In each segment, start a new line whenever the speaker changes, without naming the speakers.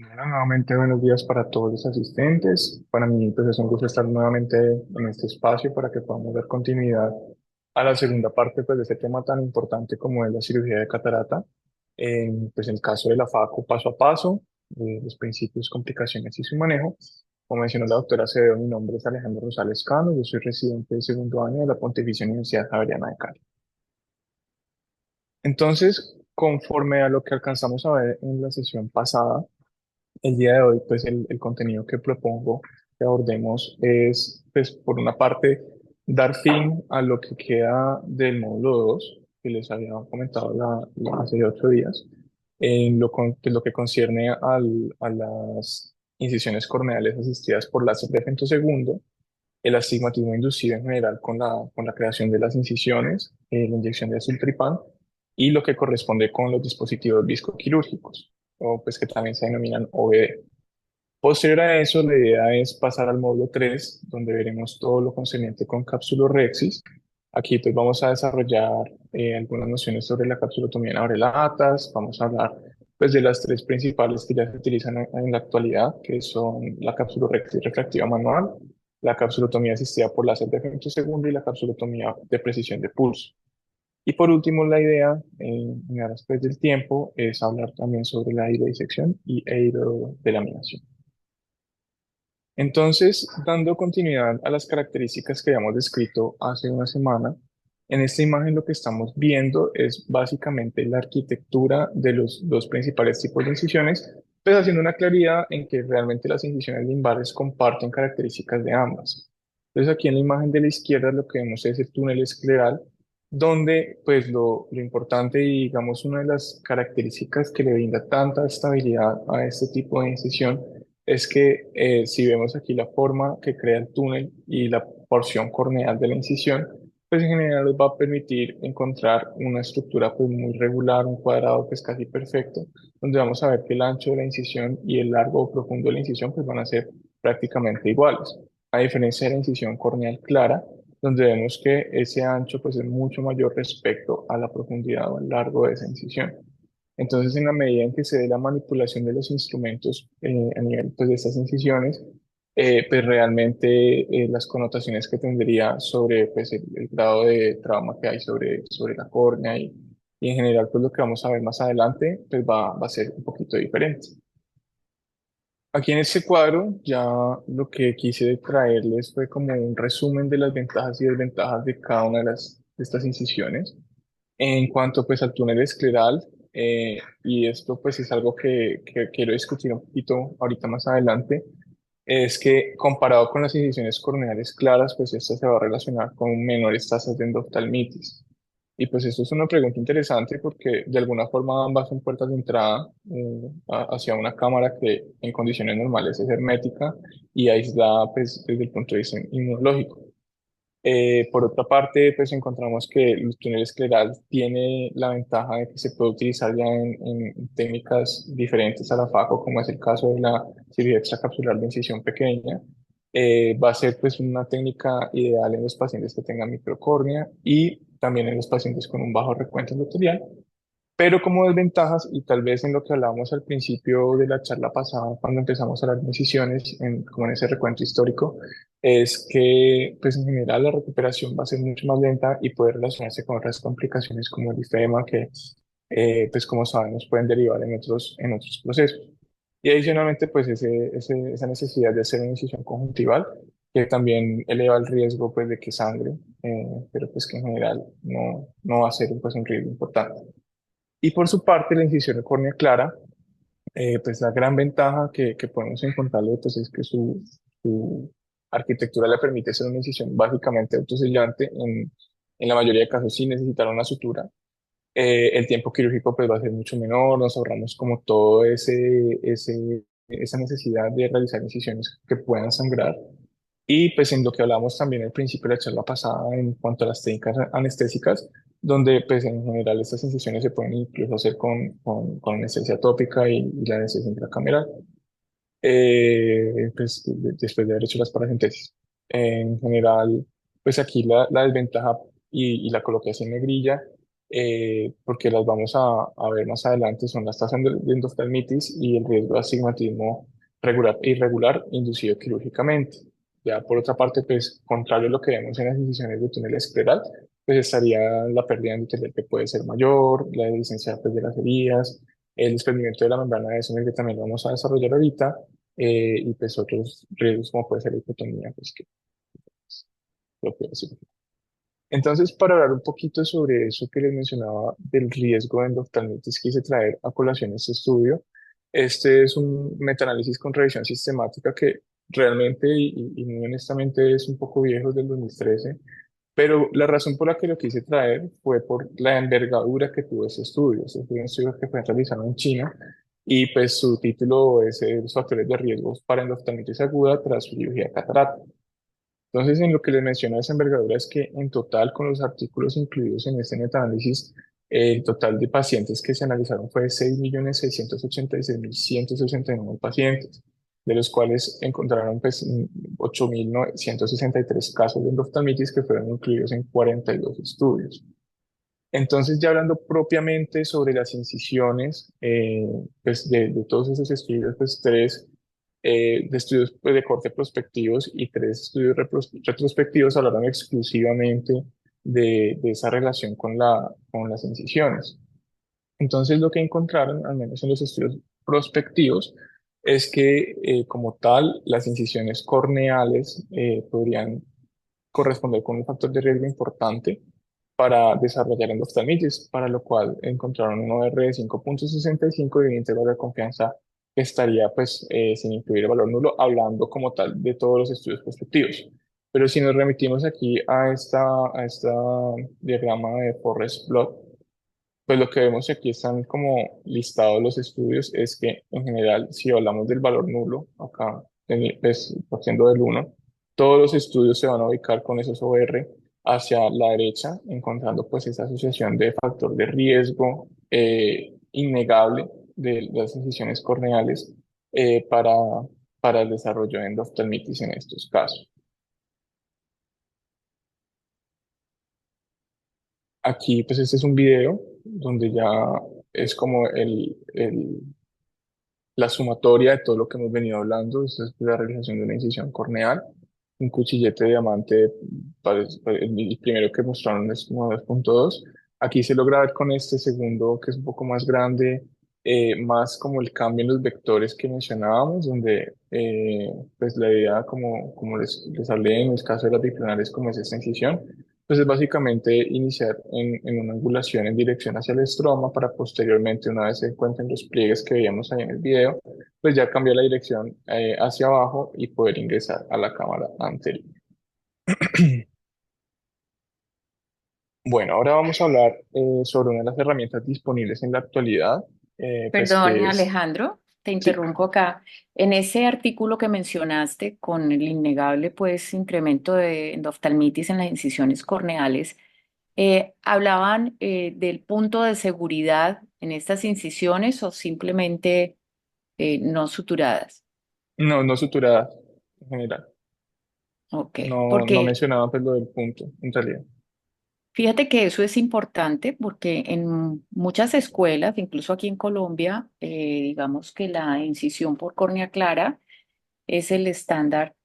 Bueno, nuevamente buenos días para todos los asistentes. Para mí pues es un gusto estar nuevamente en este espacio para que podamos dar continuidad a la segunda parte pues de este tema tan importante como es la cirugía de catarata. Pues en el caso de la FACO paso a paso, los principios, complicaciones y su manejo. Como mencionó la doctora Acevedo, mi nombre es Alejandro Rosales Cano, yo soy residente de segundo año de la Pontificia Universidad Javeriana de Cali. Entonces, conforme a lo que alcanzamos a ver en la sesión pasada, el día de hoy, pues el contenido que propongo que abordemos es, pues por una parte, dar fin a lo que queda del módulo 2 que les había comentado hace 8 días, en pues, lo que concierne a las incisiones corneales asistidas por láser de femtosegundo, el astigmatismo inducido en general con la creación de las incisiones, la inyección de azultripán y lo que corresponde con los dispositivos viscoquirúrgicos, o pues que también se denominan OVD. Posterior a eso, la idea es pasar al módulo 3 donde veremos todo lo concerniente con capsulorhexis. Aquí pues vamos a desarrollar algunas nociones sobre la capsulotomía en abrelatas, vamos a hablar pues de las tres principales que ya se utilizan en la actualidad, que son la capsulorhexis refractiva manual, la capsulotomía asistida por láser de femtosegundo y la capsulotomía de precisión de pulso. Y por último, la idea, en aras pues, del tiempo, es hablar también sobre la hidrodisección y hidrodelaminación. Entonces, dando continuidad a las características que habíamos descrito hace una semana, en esta imagen lo que estamos viendo es básicamente la arquitectura de los dos principales tipos de incisiones, pues haciendo una claridad en que realmente las incisiones limbares comparten características de ambas. Entonces, aquí en la imagen de la izquierda lo que vemos es el túnel escleral, donde pues lo importante y digamos una de las características que le brinda tanta estabilidad a este tipo de incisión es que si vemos aquí la forma que crea el túnel y la porción corneal de la incisión, pues en general nos va a permitir encontrar una estructura pues muy regular, un cuadrado que es casi perfecto, donde vamos a ver que el ancho de la incisión y el largo o profundo de la incisión pues van a ser prácticamente iguales, a diferencia de la incisión corneal clara, donde vemos que ese ancho pues es mucho mayor respecto a la profundidad o al largo de esa incisión. Entonces, en la medida en que se dé la manipulación de los instrumentos a nivel pues, de estas incisiones, pues realmente las connotaciones que tendría sobre pues, el grado de trauma que hay sobre la córnea y en general pues lo que vamos a ver más adelante pues va a ser un poquito diferente. Aquí en este cuadro ya lo que quise traerles fue como un resumen de las ventajas y desventajas de cada una de estas incisiones. En cuanto pues al túnel escleral, y esto pues es algo que quiero discutir un poquito ahorita más adelante, es que comparado con las incisiones corneales claras, pues esta se va a relacionar con menores tasas de endoftalmitis. Y pues esto es una pregunta interesante porque de alguna forma ambas son puertas de entrada hacia una cámara que en condiciones normales es hermética y aislada pues desde el punto de vista inmunológico. Por otra parte, pues encontramos que el túnel escleral tiene la ventaja de que se puede utilizar ya en técnicas diferentes a la FACO, como es el caso de la cirugía extracapsular de incisión pequeña. Va a ser pues una técnica ideal en los pacientes que tengan microcórnea y también en los pacientes con un bajo recuento endotelial. Pero como desventajas, y tal vez en lo que hablábamos al principio de la charla pasada, cuando empezamos a hablar de decisiones, como en ese recuento histórico, es que pues en general la recuperación va a ser mucho más lenta y puede relacionarse con otras complicaciones como el ifema, que pues como sabemos pueden derivar en otros procesos. Y adicionalmente pues esa necesidad de hacer una incisión conjuntival, que también eleva el riesgo pues de que sangre, pero pues que en general no va a ser pues, un riesgo importante. Y por su parte, la incisión de córnea clara, pues la gran ventaja que podemos encontrarle pues es que su arquitectura le permite hacer una incisión básicamente autosellante en la mayoría de casos sin necesitar una sutura. El tiempo quirúrgico pues va a ser mucho menor, nos ahorramos como todo esa necesidad de realizar incisiones que puedan sangrar. Y pues en lo que hablamos también al principio de la charla pasada en cuanto a las técnicas anestésicas, donde pues en general estas incisiones se pueden incluso hacer con anestesia tópica y la anestesia intracameral, pues después de haber hecho las paracentesis. En general, pues aquí la desventaja y la coloqué así en negrilla porque las vamos a ver más adelante, son las tasas de endoftalmitis y el riesgo de astigmatismo regular e irregular inducido quirúrgicamente. Ya por otra parte, pues, contrario a lo que vemos en las incisiones de túnel escleral, pues estaría la pérdida endotelial que puede ser mayor, la licencia pues, de las heridas, el desprendimiento de la membrana de Esmer, que también lo vamos a desarrollar ahorita, y pues otros riesgos como puede ser la hipotonía, pues que lo puede decir. Entonces, para hablar un poquito sobre eso que les mencionaba del riesgo de endoftalmitis, quise traer a colación este estudio. Este es un metaanálisis con revisión sistemática que realmente y muy honestamente es un poco viejo, es del 2013, pero la razón por la que lo quise traer fue por la envergadura que tuvo ese estudio. Este fue un estudio que fue realizado en China y pues su título es Los factores de riesgo para endoftalmitis aguda tras cirugía de catarata. Entonces, en lo que les menciono de esa envergadura es que en total, con los artículos incluidos en este metaanálisis, el total de pacientes que se analizaron fue 6.686.169 pacientes, de los cuales encontraron pues, 8.963 casos de endoftalmitis que fueron incluidos en 42 estudios. Entonces, ya hablando propiamente sobre las incisiones, pues de todos esos estudios, pues tres de estudios pues, de corte prospectivos y tres estudios retrospectivos hablaron exclusivamente de esa relación con las incisiones. Entonces, lo que encontraron, al menos en los estudios prospectivos, es que como tal, las incisiones corneales podrían corresponder con un factor de riesgo importante para desarrollar endoftalmitis, para lo cual encontraron un OR de 5.65 y un intervalo de confianza que estaría pues sin incluir el valor nulo, hablando como tal de todos los estudios prospectivos. Pero si nos remitimos aquí a esta diagrama de Forest Plot, pues lo que vemos aquí están como listados los estudios, es que en general, si hablamos del valor nulo, acá, pues, partiendo del uno, todos los estudios se van a ubicar con esos OR hacia la derecha, encontrando pues esa asociación de factor de riesgo innegable de las incisiones corneales para el desarrollo de endoftalmitis en estos casos. Aquí pues este es un video donde ya es como la sumatoria de todo lo que hemos venido hablando. Esta es la realización de una incisión corneal. Un cuchillete de diamante, el primero que mostraron es como 2.2. Aquí se logra ver con este segundo, que es un poco más grande, más como el cambio en los vectores que mencionábamos, donde pues la idea, como les hablé en el caso de las biplanales, como es esta incisión, pues es básicamente iniciar en una angulación en dirección hacia el estroma para posteriormente, una vez se encuentren los pliegues que veíamos ahí en el video, pues ya cambiar la dirección hacia abajo y poder ingresar a la cámara anterior. Bueno, ahora vamos a hablar sobre una de las herramientas disponibles en la actualidad, pues
Perdón,
que es,
Alejandro, te
sí,
interrumpo acá. En ese artículo que mencionaste con el innegable pues incremento de endoftalmitis en las incisiones corneales, ¿hablaban del punto de seguridad en estas incisiones o simplemente no suturadas?
no, no suturada en general.
Ok,
No
porque
mencionaba pues lo del punto, en realidad.
fíjate que eso es importante porque en muchas escuelas, incluso aquí en Colombia, digamos que la incisión por córnea clara es el estándar,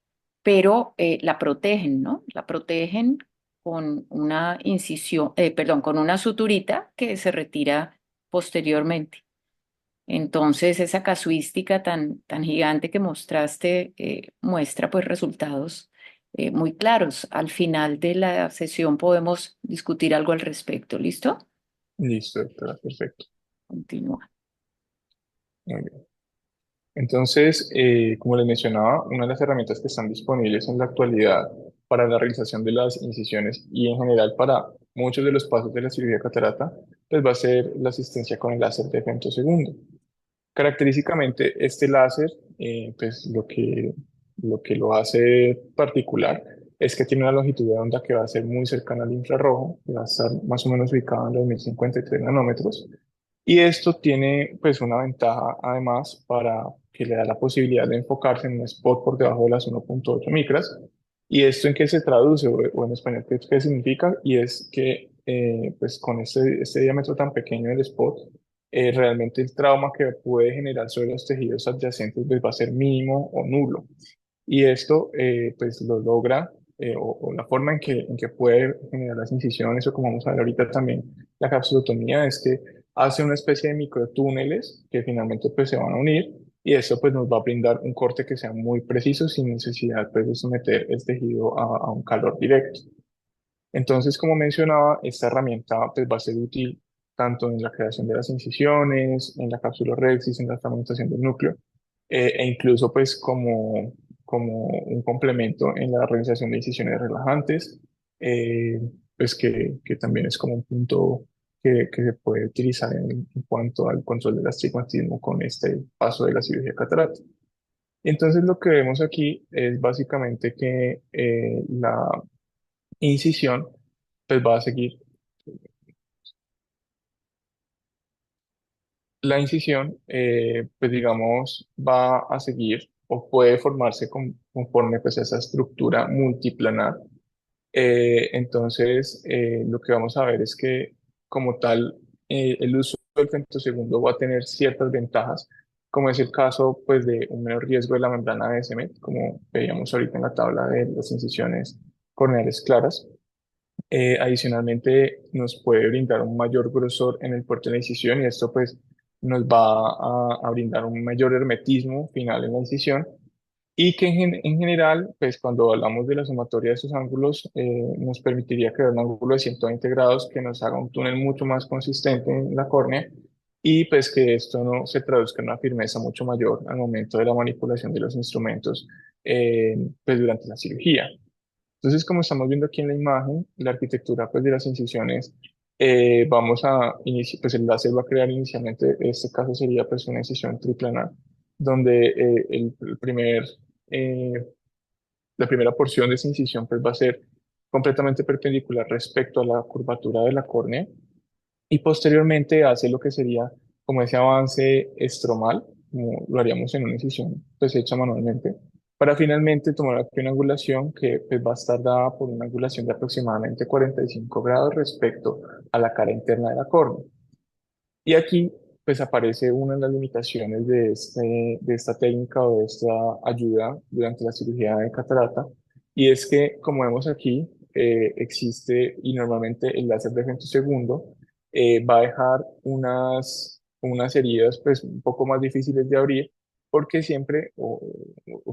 pero la protegen, ¿no? La protegen con una incisión, perdón, con una suturita que se retira posteriormente. Entonces, esa casuística tan gigante que mostraste muestra pues resultados muy claros. Al final de la sesión podemos discutir algo al respecto. ¿Listo?
Listo, doctora, perfecto.
Continúa.
Muy bien. Entonces, como les mencionaba, una de las herramientas que están disponibles en la actualidad para la realización de las incisiones y en general para muchos de los pasos de la cirugía de catarata, pues va a ser la asistencia con el láser de femtosegundo. Característicamente, este láser, pues lo que lo hace particular es que tiene una longitud de onda que va a ser muy cercana al infrarrojo, que va a estar más o menos ubicado en los 1053 nanómetros, y esto tiene pues una ventaja además para que le da la posibilidad de enfocarse en un spot por debajo de las 1.8 micras. ¿Y esto en qué se traduce o en español qué significa? Y es que pues con este diámetro tan pequeño del spot, realmente el trauma que puede generar sobre los tejidos adyacentes pues, va a ser mínimo o nulo. Y esto pues lo logra, o la forma en que puede generar las incisiones, o como vamos a ver ahorita también, la capsulotomía, es que hace una especie de microtúneles que finalmente pues se van a unir, y eso pues nos va a brindar un corte que sea muy preciso sin necesidad pues de someter el tejido a un calor directo. Entonces, como mencionaba, esta herramienta pues, va a ser útil tanto en la creación de las incisiones, en la cápsula rexis, en la fragmentación del núcleo, e incluso pues como un complemento en la realización de incisiones relajantes, eh, pues que también es como un punto que se puede utilizar en cuanto al control del astigmatismo con este paso de la cirugía catarata. Entonces, lo que vemos aquí es básicamente que la incisión pues va a seguir. La incisión, pues digamos, va a seguir o puede formarse conforme pues a esa estructura multiplanar. Entonces, lo que vamos a ver es que como tal, el uso del femtosegundo va a tener ciertas ventajas, como es el caso pues de un menor riesgo de la membrana de Semet, como veíamos ahorita en la tabla de las incisiones corneales claras. Adicionalmente, nos puede brindar un mayor grosor en el puerto de la incisión, y esto pues nos va a brindar un mayor hermetismo final en la incisión, y que en general, pues cuando hablamos de la sumatoria de estos ángulos, nos permitiría crear un ángulo de 120 grados que nos haga un túnel mucho más consistente en la córnea, y pues que esto no se traduzca en una firmeza mucho mayor al momento de la manipulación de los instrumentos pues durante la cirugía. Entonces, como estamos viendo aquí en la imagen, la arquitectura pues, de las incisiones, vamos a iniciar, pues el láser va a crear inicialmente, este caso sería pues una incisión triplanar, donde el primer, eh, la primera porción de esa incisión pues va a ser completamente perpendicular respecto a la curvatura de la córnea, y posteriormente hace lo que sería como ese avance estromal, como lo haríamos en una incisión pues hecha manualmente, para finalmente tomar aquí una angulación que pues, va a estar dada por una angulación de aproximadamente 45 grados respecto a la cara interna de la córnea. Y aquí pues aparece una de las limitaciones de esta técnica o de esta ayuda durante la cirugía de catarata, y es que como vemos aquí, existe, y normalmente el láser de femtosegundo va a dejar unas heridas pues un poco más difíciles de abrir, porque siempre,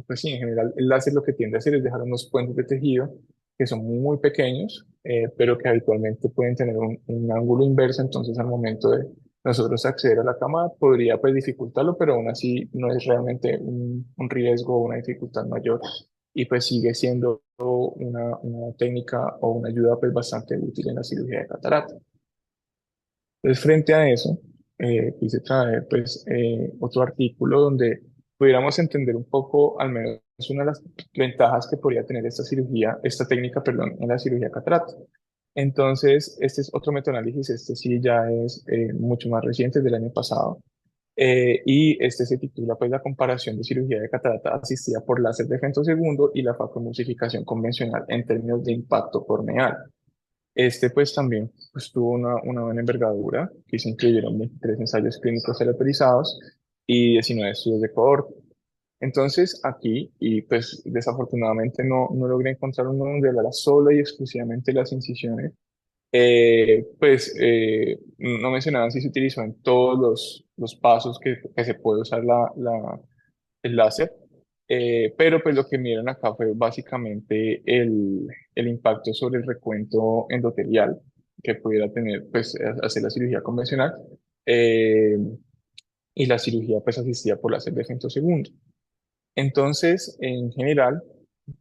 pues sí, en general el láser lo que tiende a hacer es dejar unos puentes de tejido que son muy pequeños, pero que habitualmente pueden tener un ángulo inverso. Entonces al momento de nosotros acceder a la cama podría pues dificultarlo, pero aún así no es realmente un riesgo o una dificultad mayor, y pues sigue siendo una técnica o una ayuda pues bastante útil en la cirugía de catarata. Entonces, frente a eso, quise traer pues otro artículo donde pudiéramos entender un poco, al menos una de las ventajas que podría tener esta cirugía, esta técnica, perdón, en la cirugía catarata. Entonces, este es otro metaanálisis, este sí ya es mucho más reciente, del año pasado, y este se titula pues la comparación de cirugía de catarata asistida por láser de femtosegundo y la facomulsificación convencional en términos de impacto corneal. Este pues también pues, tuvo una buena envergadura, que se incluyeron 23 ensayos clínicos aleatorizados y 19 estudios de cohorte. Entonces aquí, y pues desafortunadamente no logré encontrar uno donde hablara solo y exclusivamente de las incisiones, no mencionaban si se utilizó en todos los pasos que se puede usar el láser, pero pues lo que miran acá fue básicamente el impacto sobre el recuento endotelial que pudiera tener pues hacer la cirugía convencional, eh, y la cirugía pues asistida por láser de femtosegundo. Entonces, en general,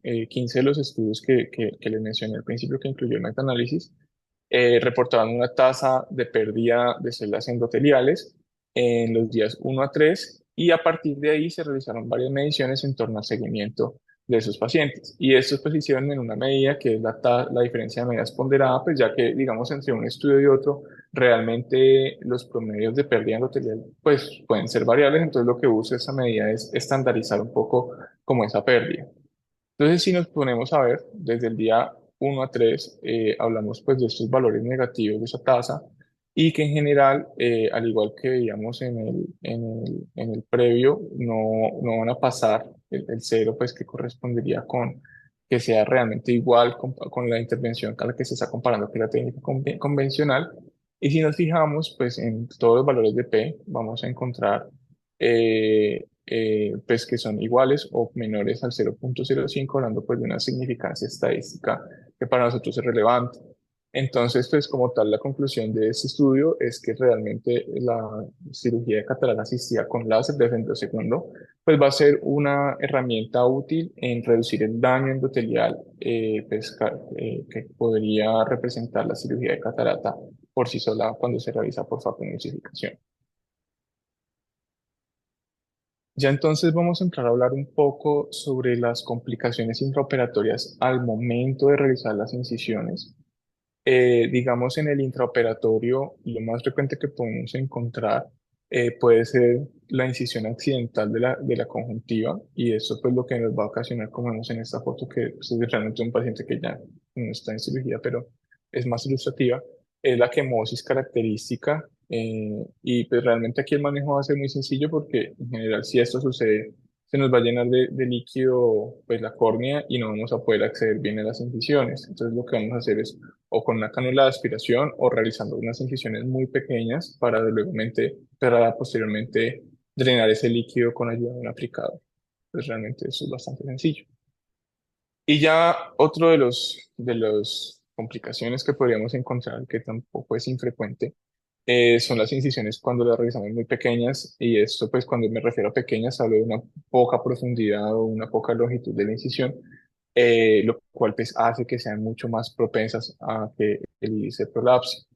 15 de los estudios que les mencioné al principio, que incluyó el metaanálisis, reportaban una tasa de pérdida de células endoteliales en los días 1 a 3, y a partir de ahí se realizaron varias mediciones en torno al seguimiento de esos pacientes. Y estos pues se hicieron en una medida que es la diferencia de medidas ponderada, pues ya que, digamos, entre un estudio y otro, realmente los promedios de pérdida endotelial pues pueden ser variables. Entonces lo que busca esa medida es estandarizar un poco como esa pérdida. Entonces, si nos ponemos a ver desde el día 1 a 3, hablamos pues de estos valores negativos de esa tasa y que en general, al igual que veíamos en el previo, no van a pasar el cero, pues que correspondería con que sea realmente igual con la intervención a la que se está comparando, que es la técnica convencional. Y si nos fijamos, pues en todos los valores de P vamos a encontrar pues que son iguales o menores al 0,05, hablando pues de una significancia estadística que para nosotros es relevante. Entonces, pues como tal, la conclusión de este estudio es que realmente la cirugía de catarata asistida con láser de femtosegundo pues va a ser una herramienta útil en reducir el daño endotelial que podría representar la cirugía de catarata por sí sola cuando se realiza por facomulsificación. Ya entonces vamos a entrar a hablar un poco sobre las complicaciones intraoperatorias al momento de realizar las incisiones. Digamos, en el intraoperatorio, lo más frecuente que podemos encontrar puede ser la incisión accidental de la conjuntiva, y eso pues lo que nos va a ocasionar, como vemos en esta foto, que pues, es realmente un paciente que ya no está en cirugía, pero es más ilustrativa, es la quemosis característica. Y pues realmente aquí el manejo va a ser muy sencillo porque en general si esto sucede se nos va a llenar de líquido pues la córnea y no vamos a poder acceder bien a las incisiones. Entonces lo que vamos a hacer es o con una cánula de aspiración o realizando unas incisiones muy pequeñas para posteriormente drenar ese líquido con ayuda de un aplicador. Pues realmente eso es bastante sencillo. Y ya otro de los complicaciones que podríamos encontrar, que tampoco es infrecuente, son las incisiones cuando las realizamos muy pequeñas, y esto pues cuando me refiero a pequeñas hablo de una poca profundidad o una poca longitud de la incisión, lo cual pues hace que sean mucho más propensas a que el iris se prolapse.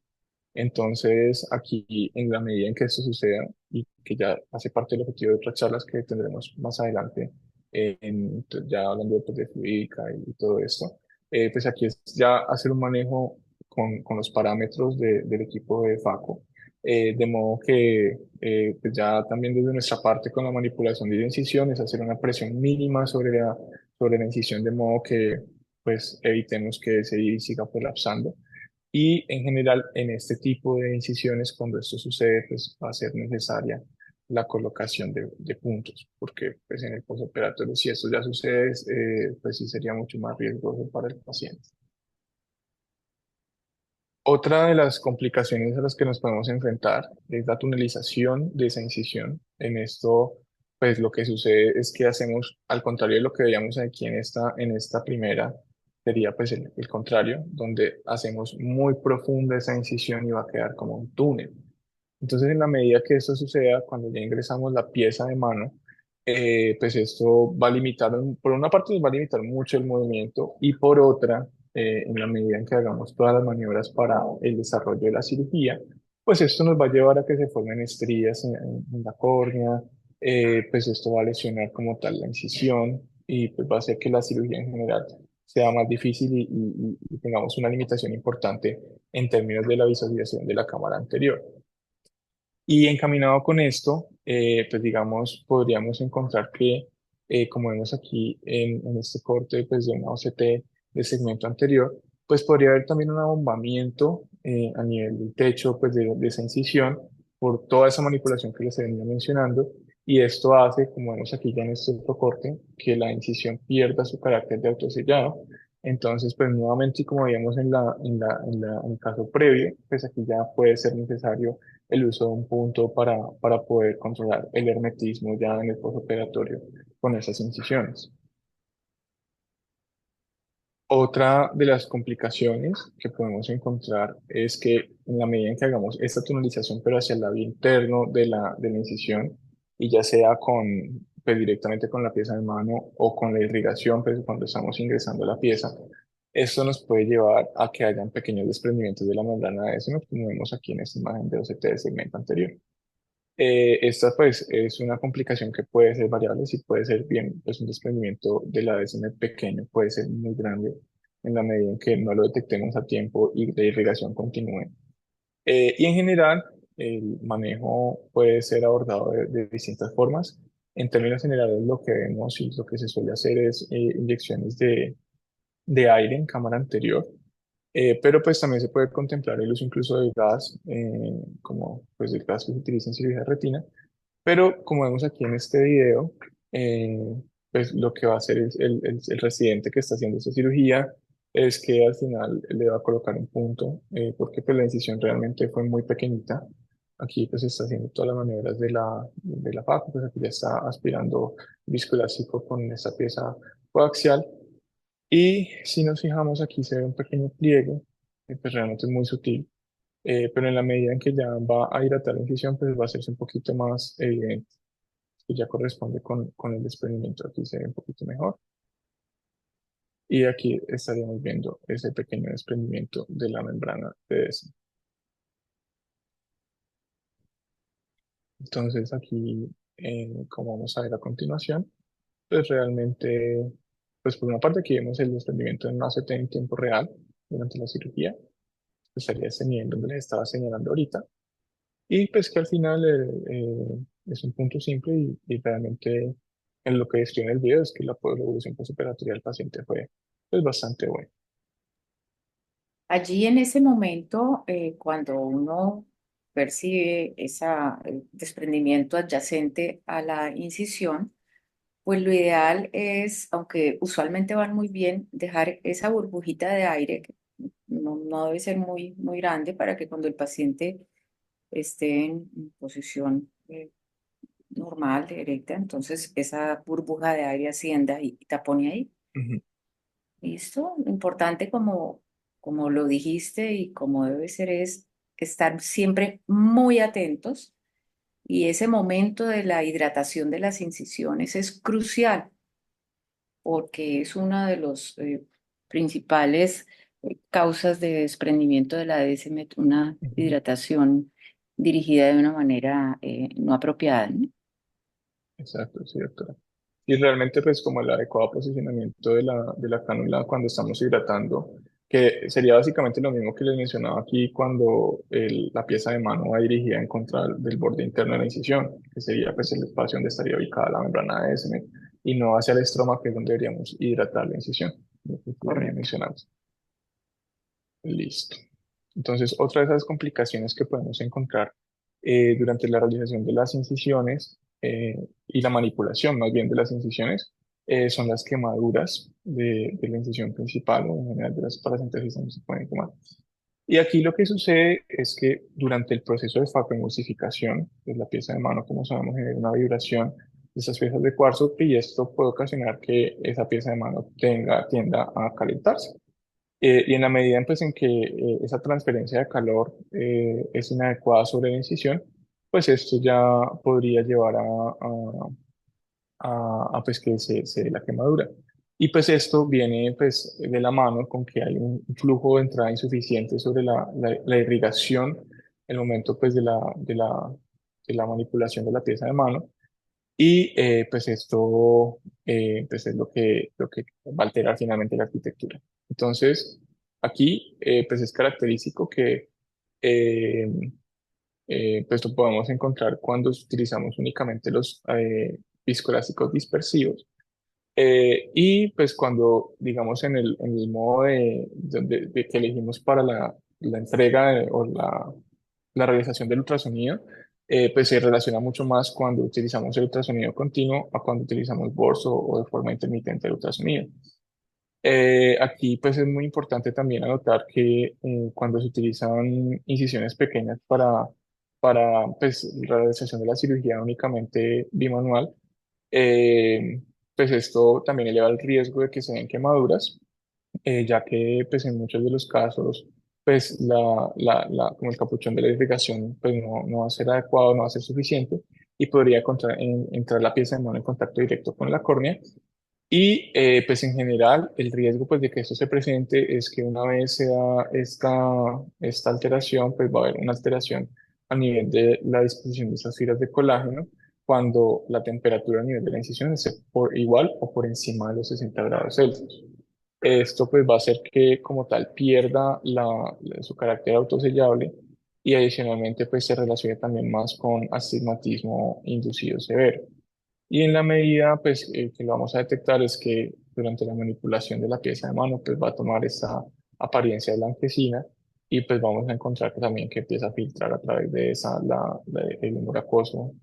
Entonces, aquí, en la medida en que esto suceda, y que ya hace parte del objetivo de otras charlas que tendremos más adelante, ya hablando pues, de fluídica y todo esto, pues aquí es ya hacer un manejo con los parámetros del equipo de FACO, de modo que pues ya también desde nuestra parte con la manipulación de incisiones, hacer una presión mínima sobre la incisión, de modo que pues evitemos que ese iris siga colapsando. Y en general, en este tipo de incisiones, cuando esto sucede, pues va a ser necesaria la colocación de puntos, porque pues en el postoperatorio, si esto ya sucede, pues sí sería mucho más riesgoso para el paciente. Otra de las complicaciones a las que nos podemos enfrentar es la tunelización de esa incisión. En esto, pues lo que sucede es que hacemos, al contrario de lo que veíamos aquí en esta primera, sería pues el contrario, donde hacemos muy profunda esa incisión y va a quedar como un túnel. Entonces, en la medida que esto suceda, cuando ya ingresamos la pieza de mano, pues esto va a limitar, por una parte nos va a limitar mucho el movimiento, y por otra, en la medida en que hagamos todas las maniobras para el desarrollo de la cirugía, pues esto nos va a llevar a que se formen estrías en la córnea, pues esto va a lesionar como tal la incisión y pues va a hacer que la cirugía en general sea más difícil y tengamos una limitación importante en términos de la visualización de la cámara anterior. Y encaminado con esto, pues digamos, podríamos encontrar que, como vemos aquí en este corte pues, de una OCT de segmento anterior, pues podría haber también un abombamiento a nivel del techo pues, de esa incisión por toda esa manipulación que les he venido mencionando. Y esto hace, como vemos aquí ya en este otro corte, que la incisión pierda su carácter de autosellado. Entonces, pues nuevamente, y como veíamos en el caso previo, pues aquí ya puede ser necesario el uso de un punto para poder controlar el hermetismo ya en el postoperatorio con esas incisiones. Otra de las complicaciones que podemos encontrar es que en la medida en que hagamos esta tunelización, pero hacia el lado interno de la incisión, y ya sea pues, directamente con la pieza de mano o con la irrigación, pues cuando estamos ingresando la pieza, esto nos puede llevar a que hayan pequeños desprendimientos de la membrana de Descemet, como vemos aquí en esta imagen de OCT de segmento anterior. Esta pues es una complicación que puede ser variable, si puede ser bien, pues un desprendimiento de la DSM pequeño puede ser muy grande en la medida en que no lo detectemos a tiempo y la irrigación continúe. Y en general, el manejo puede ser abordado de distintas formas. En términos generales, lo que vemos y lo que se suele hacer es inyecciones de aire en cámara anterior, pero pues también se puede contemplar el uso incluso de gas, como pues el gas que se utiliza en cirugía de retina, pero como vemos aquí en este video, eh, pues lo que va a hacer es el residente que está haciendo esta cirugía es que al final le va a colocar un punto, porque pues la incisión realmente fue muy pequeñita. Aquí pues está haciendo todas las maniobras de la faco, pues aquí ya está aspirando viscoelástico con esta pieza coaxial. Y si nos fijamos aquí se ve un pequeño pliegue, que pues realmente es muy sutil, pero en la medida en que ya va a hidratar la incisión, pues va a hacerse un poquito más evidente, que ya corresponde con el desprendimiento. Aquí se ve un poquito mejor. Y aquí estaríamos viendo ese pequeño desprendimiento de la membrana PDS. Entonces aquí, como vamos a ver a continuación, pues realmente, pues por una parte aquí vemos el desprendimiento en una CT en tiempo real durante la cirugía, pues estaría ese nivel donde les estaba señalando ahorita. Y pues que al final es un punto simple y realmente en lo que describe en el video es que la evolución postoperatoria del paciente fue pues bastante buena.
Allí en ese momento, cuando uno percibe ese desprendimiento adyacente a la incisión, pues lo ideal es, aunque usualmente van muy bien, dejar esa burbujita de aire, que no debe ser muy grande para que cuando el paciente esté en posición normal, directa, entonces esa burbuja de aire ascienda y tapone ahí.
Ujú,
¿Listo? Lo importante, como lo dijiste y como debe ser, es estar siempre muy atentos y ese momento de la hidratación de las incisiones es crucial porque es una de los principales causas de desprendimiento de la DSM, una
ujú.
hidratación dirigida de una manera no apropiada, ¿no?
Exacto, sí, doctora. Y realmente pues como el adecuado posicionamiento de la cánula cuando estamos hidratando, que sería básicamente lo mismo que les mencionaba aquí cuando la pieza de mano va dirigida en contra del borde interno de la incisión, que sería pues el espacio donde estaría ubicada la membrana de SM, y no hacia el estroma, que es donde deberíamos hidratar la incisión, lo que ya había
Correcto.
mencionado. Listo. Entonces, otra de esas complicaciones que podemos encontrar durante la realización de las incisiones y la manipulación más bien de las incisiones son las quemaduras de la incisión principal o en general de las paracentesis donde se pueden quemar. Y aquí lo que sucede es que durante el proceso de facoemulsificación, que es la pieza de mano, como sabemos, genera una vibración de esas piezas de cuarzo y esto puede ocasionar que esa pieza de mano tienda a calentarse. Y en la medida pues, en que esa transferencia de calor es inadecuada sobre la incisión, pues esto ya podría llevar pues que se dé la quemadura. Y pues esto viene pues de la mano con que hay un flujo de entrada insuficiente sobre la irrigación en el momento pues de la manipulación de la pieza de mano. Y pues esto pues es lo que va a alterar finalmente la arquitectura. Entonces, aquí pues es característico que eh, pues lo podemos encontrar cuando utilizamos únicamente los viscoelásticos dispersivos. Y pues cuando, digamos, en el modo de que elegimos para la entrega o la realización del ultrasonido, pues se relaciona mucho más cuando utilizamos el ultrasonido continuo a cuando utilizamos bolso o de forma intermitente el ultrasonido. Aquí pues es muy importante también anotar que cuando se utilizan incisiones pequeñas para pues, la realización de la cirugía únicamente bimanual, eh, pues esto también eleva el riesgo de que se den quemaduras, ya que pues en muchos de los casos pues como el capuchón de la irrigación pues no va a ser adecuado, no va a ser suficiente y podría entrar la pieza de mano en contacto directo con la córnea y pues en general el riesgo pues de que esto se presente es que una vez se da esta alteración, pues va a haber una alteración a nivel de la disposición de esas fibras de colágeno cuando la temperatura a nivel de la incisión esté por igual o por encima de los 60 grados Celsius. Esto pues va a hacer que como tal pierda su carácter autosellable y adicionalmente pues se relacione también más con astigmatismo inducido severo. Y en la medida pues, que lo vamos a detectar es que durante la manipulación de la pieza de mano, pues va a tomar esa apariencia blanquecina y pues vamos a encontrar que también que empieza a filtrar a través de esa el humor acuoso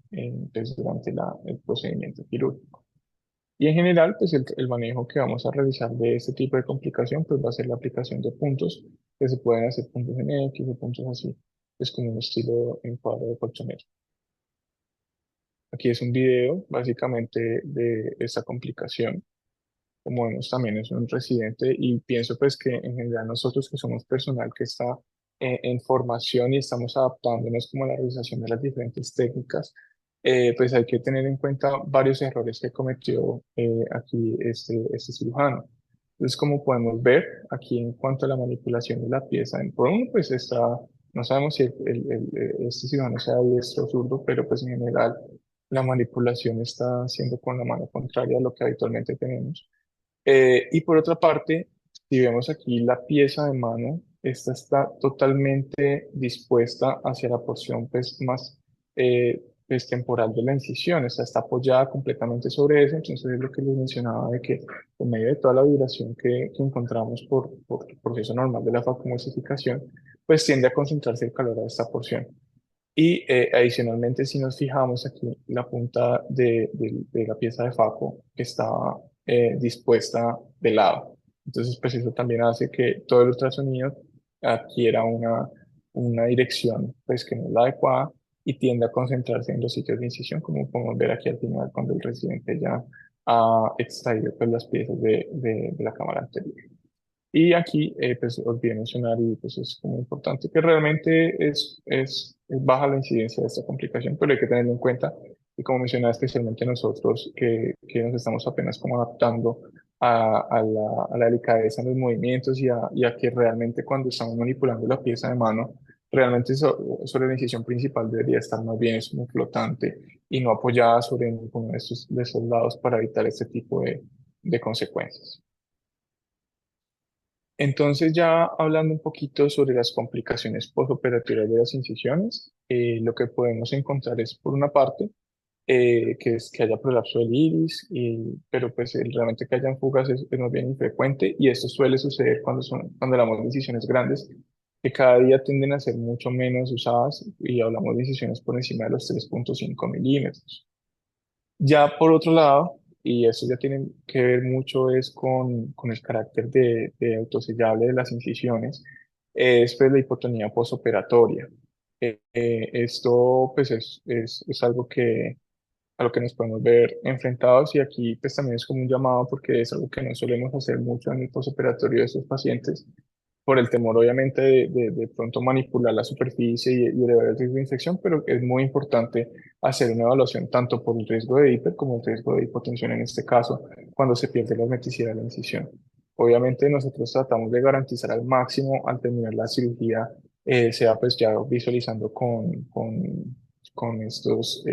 pues, durante el procedimiento quirúrgico. Y en general, pues el manejo que vamos a realizar de este tipo de complicación, pues va a ser la aplicación de puntos, que se pueden hacer puntos en X o puntos así, es como un estilo en cuadro de colchonero. Aquí es un video básicamente de esta complicación. Como vemos también es un residente y pienso pues que en general nosotros que somos personal que está en formación y estamos adaptándonos como a la realización de las diferentes técnicas, pues hay que tener en cuenta varios errores que cometió aquí este cirujano. Entonces, como podemos ver aquí en cuanto a la manipulación de la pieza, por uno pues está, no sabemos si este cirujano sea diestro o zurdo, pero pues en general la manipulación está haciendo con la mano contraria a lo que habitualmente tenemos. Y por otra parte, si vemos aquí la pieza de mano, esta está totalmente dispuesta hacia la porción pues, más pues, temporal de la incisión, esta está apoyada completamente sobre eso, entonces es lo que les mencionaba de que en medio de toda la vibración que encontramos por el proceso normal de la facomosificación, pues tiende a concentrarse el calor a esta porción. Y adicionalmente, si nos fijamos aquí, la punta de la pieza de Faco está dispuesta de lado. Entonces, pues eso también hace que todo el ultrasonido adquiera una dirección pues, que no es la adecuada y tiende a concentrarse en los sitios de incisión, como podemos ver aquí al final cuando el residente ya ha extraído pues, las piezas de la cámara anterior. Y aquí, pues, olvidé mencionar, y pues es como importante, que realmente es baja la incidencia de esta complicación, pero hay que tenerlo en cuenta, y como mencionaba, especialmente nosotros que nos estamos apenas como adaptando a la delicadeza en los movimientos y a que realmente cuando estamos manipulando la pieza de mano, realmente sobre la incisión principal debería estar más bien es como flotante y no apoyada sobre ninguno de estos lados para evitar este tipo de consecuencias. Entonces, ya hablando un poquito sobre las complicaciones postoperatorias de las incisiones, lo que podemos encontrar es, por una parte, que es que haya prolapso del iris, pero pues realmente que hayan fugas es más bien infrecuente y esto suele suceder cuando hablamos de incisiones grandes, que cada día tienden a ser mucho menos usadas y hablamos de incisiones por encima de los 3,5 milímetros. Ya por otro lado, y eso ya tiene que ver mucho es con el carácter de autosellable de las incisiones, es pues la hipotonía posoperatoria. Esto pues es algo a lo que nos podemos ver enfrentados y aquí pues también es como un llamado porque es algo que no solemos hacer mucho en el posoperatorio de estos pacientes por el temor obviamente de pronto manipular la superficie y elevar el riesgo de infección, pero es muy importante hacer una evaluación tanto por el riesgo de hiper como el riesgo de hipotensión en este caso, cuando se pierde la hermeticidad de la incisión. Obviamente nosotros tratamos de garantizar al máximo al terminar la cirugía, sea pues ya visualizando con estos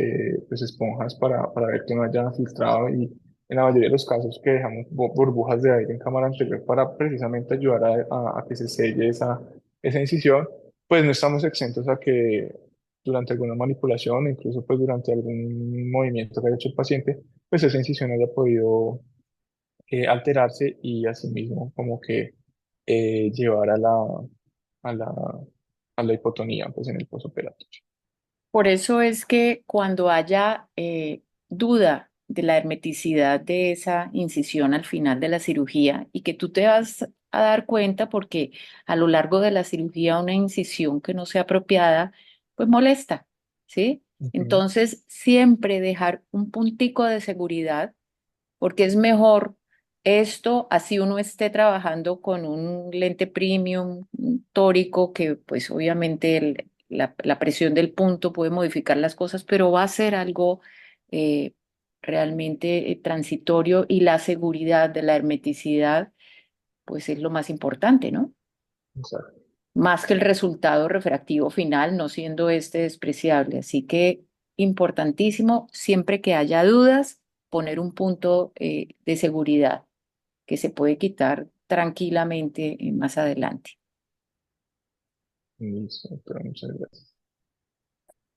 pues esponjas para ver que no haya filtrado y en la mayoría de los casos que dejamos burbujas de aire en cámara anterior para precisamente ayudar a que se selle esa incisión, pues no estamos exentos a que durante alguna manipulación, incluso pues durante algún movimiento que haya hecho el paciente, pues esa incisión haya podido alterarse y asimismo como que llevar a la, a la hipotonía pues en el postoperatorio.
Por eso es que cuando haya duda de la hermeticidad de esa incisión al final de la cirugía y que tú te vas a dar cuenta porque a lo largo de la cirugía una incisión que no sea apropiada, pues molesta, ¿sí?
Ujú.
Entonces, siempre dejar un puntico de seguridad porque es mejor esto, así uno esté trabajando con un lente premium, un tórico, que pues obviamente la presión del punto puede modificar las cosas, pero va a ser algo eh, realmente transitorio y la seguridad de la hermeticidad, pues es lo más importante, ¿no?
Exacto.
Más que el resultado refractivo final, no siendo este despreciable. Así que importantísimo, siempre que haya dudas, poner un punto de seguridad que se puede quitar tranquilamente más adelante.
Listo, pero muchas gracias.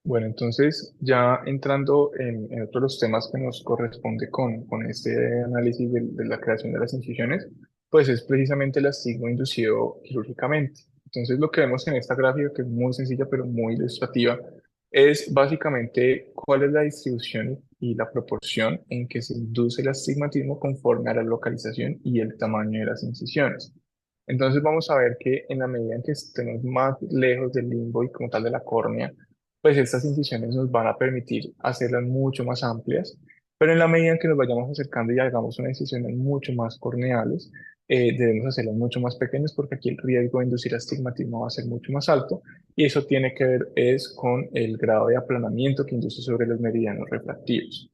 Bueno, entonces ya entrando en otro de los temas que nos corresponde con este análisis de la creación de las incisiones, pues es precisamente el astigma inducido quirúrgicamente. Entonces lo que vemos en esta gráfica, que es muy sencilla pero muy ilustrativa, es básicamente cuál es la distribución y la proporción en que se induce el astigmatismo conforme a la localización y el tamaño de las incisiones. Entonces vamos a ver que en la medida en que estemos más lejos del limbo y como tal de la córnea, pues estas incisiones nos van a permitir hacerlas mucho más amplias, pero en la medida en que nos vayamos acercando y hagamos unas incisiones mucho más corneales, debemos hacerlas mucho más pequeñas porque aquí el riesgo de inducir astigmatismo va a ser mucho más alto y eso tiene que ver es con el grado de aplanamiento que induce sobre los meridianos refractivos.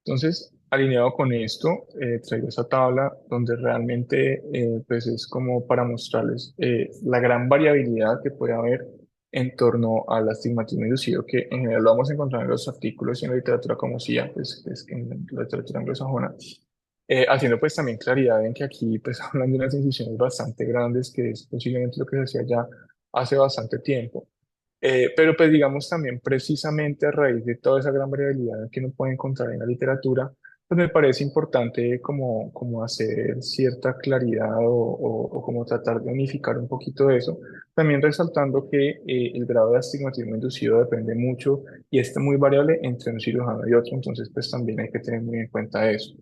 Entonces, alineado con esto, traigo esta tabla donde realmente pues es como para mostrarles la gran variabilidad que puede haber en torno al astigmatismo inducido, que en general lo vamos a encontrar en los artículos y en la literatura como CIA, pues es en la literatura anglosajona, haciendo pues también claridad en que aquí pues hablan de unas incisiones bastante grandes, que es posiblemente lo que se hacía ya hace bastante tiempo. Pero pues digamos también precisamente a raíz de toda esa gran variabilidad que uno puede encontrar en la literatura, pues me parece importante como hacer cierta claridad o como tratar de unificar un poquito eso, también resaltando que el grado de astigmatismo inducido depende mucho y es muy variable entre un cirujano y otro, entonces pues también hay que tener muy en cuenta eso.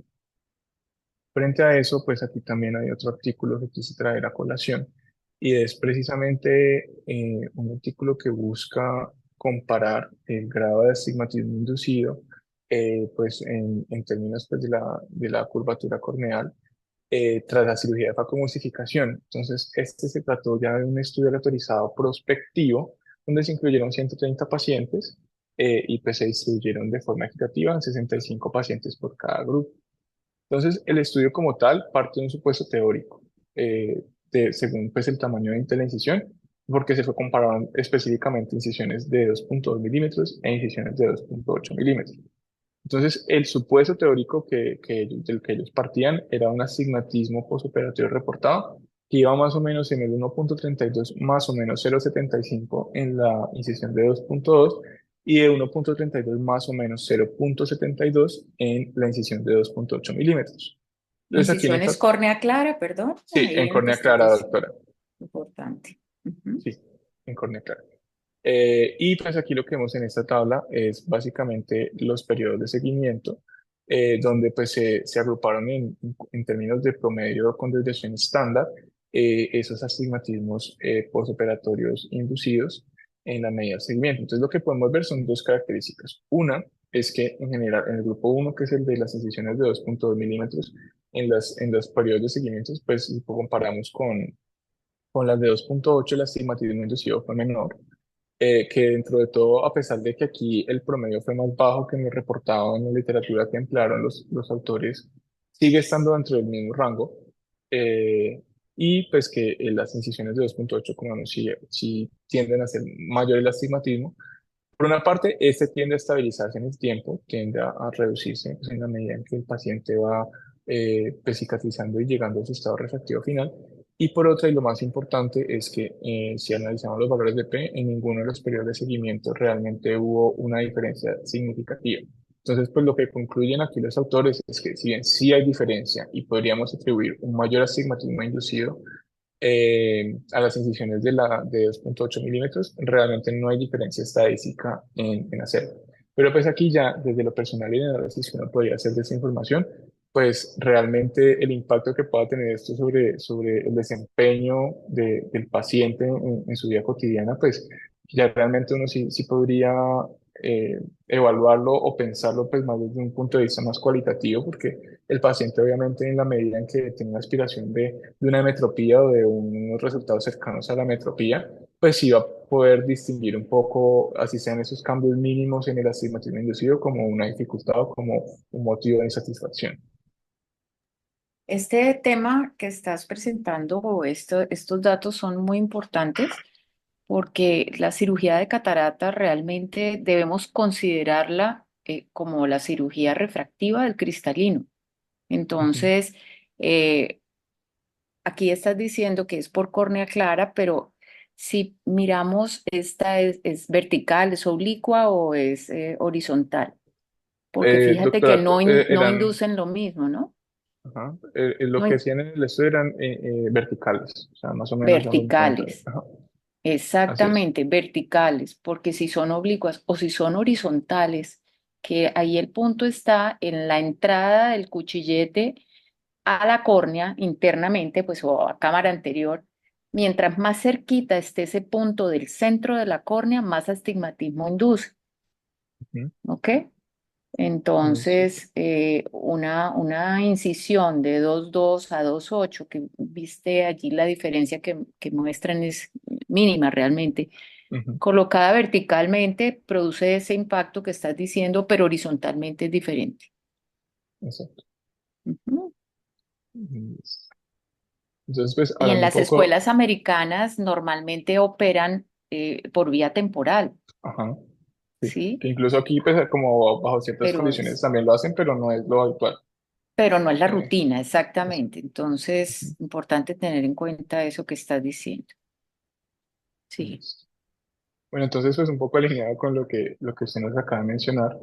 Frente a eso, pues aquí también hay otro artículo que quise traer a colación y es precisamente un artículo que busca comparar el grado de astigmatismo inducido pues en términos pues, de la curvatura corneal tras la cirugía de facomulsificación. Entonces, este se trató ya de un estudio autorizado prospectivo donde se incluyeron 130 pacientes y pues se distribuyeron de forma equitativa en 65 pacientes por cada grupo. Entonces, el estudio como tal parte de un supuesto teórico, según pues, el tamaño de la incisión, porque se fue comparando específicamente incisiones de 2,2 milímetros e incisiones de 2,8 milímetros. Entonces, el supuesto teórico del que ellos partían era un astigmatismo postoperatorio reportado, que iba más o menos en el 1,32, más o menos 0,75 en la incisión de 2,2 y de 1,32 más o menos 0,72 en la incisión de 2,8 milímetros. Entonces, aquí en esta,
Incisiones córnea clara, perdón,
sí,
ahí
en
en lo que
córnea
estás
clara,
diciendo.
doctora,
Importante. Ujú.
sí, en córnea clara. Y pues aquí lo que vemos en esta tabla es básicamente los periodos de seguimiento, donde pues se agruparon en términos de promedio con desviación estándar esos astigmatismos postoperatorios inducidos en la medida de seguimiento. Entonces lo que podemos ver son dos características. Una es que en general en el grupo uno que es el de las incisiones de 2,2 milímetros, en los periodos de seguimiento, pues si comparamos con las de 2,8 el astigmatismo inducido fue menor que dentro de todo, a pesar de que aquí el promedio fue más bajo que en lo reportado en la literatura que emplearon los autores, sigue estando dentro del mismo rango. eh, y pues que las incisiones de 2,8 como no, sí tienden a ser mayor el astigmatismo. Por una parte, este tiende a estabilizarse en el tiempo, tiende a reducirse pues, en la medida en que el paciente va pues, cicatrizando y llegando a su estado refractivo final. Y por otra, y lo más importante, es que si analizamos los valores de P, en ninguno de los periodos de seguimiento realmente hubo una diferencia significativa. Entonces, pues lo que concluyen aquí los autores es que si bien sí hay diferencia y podríamos atribuir un mayor astigmatismo inducido a las incisiones de 2,8 milímetros, realmente no hay diferencia estadística en hacerlo. Pero pues aquí ya, desde lo personal y el análisis que uno podría hacer de esa información, pues realmente el impacto que pueda tener esto sobre el desempeño del paciente en su vida cotidiana, pues ya realmente uno sí podría evaluarlo o pensarlo pues más desde un punto de vista más cualitativo, porque el paciente obviamente en la medida en que tiene una aspiración de una metropía o de unos resultados cercanos a la metropía, pues sí va a poder distinguir un poco, así sean esos cambios mínimos en el astigmatismo inducido, como una dificultad o como un motivo de insatisfacción.
Este tema que estás presentando o estos datos son muy importantes porque la cirugía de catarata realmente debemos considerarla como la cirugía refractiva del cristalino.
Ujú.
Entonces, eh, aquí estás diciendo que es por córnea clara, pero Si miramos, esta es vertical, es oblicua o es horizontal, porque fíjate que
Doctora,
no, no
eran,
inducen lo mismo, ¿no?
ajá, lo
No
que
in-
hacían en el estudio eran verticales, o sea, más o menos a los 90.
verticales,
Ajá, así es.
exactamente, verticales, porque si son oblicuas o si son horizontales, que ahí el punto está en la entrada del cuchillete a la córnea internamente, pues o a cámara anterior, mientras más cerquita esté ese punto del centro de la córnea, más astigmatismo induce,
Ujú,
¿ok?
listo.
Entonces, una incisión de 2,2 a 2,8, que viste allí la diferencia que muestran es mínima realmente,
Ujú,
colocada verticalmente produce ese impacto que estás diciendo, pero horizontalmente es diferente.
exacto.
Ujú.
Listo. Entonces, pues
Y en
hablando un
las
poco,
escuelas americanas normalmente operan por vía temporal,
ajá, sí,
¿sí?
que incluso aquí, pues como bajo ciertas
Pero
condiciones
es,
también lo hacen, pero no es lo habitual.
pero no es la
Eh,
rutina,
eso.
exactamente. Entonces,
Ujú,
importante tener en cuenta eso que estás diciendo. Sí.
listo. Bueno, entonces pues un poco alineado con lo que usted nos acaba de mencionar,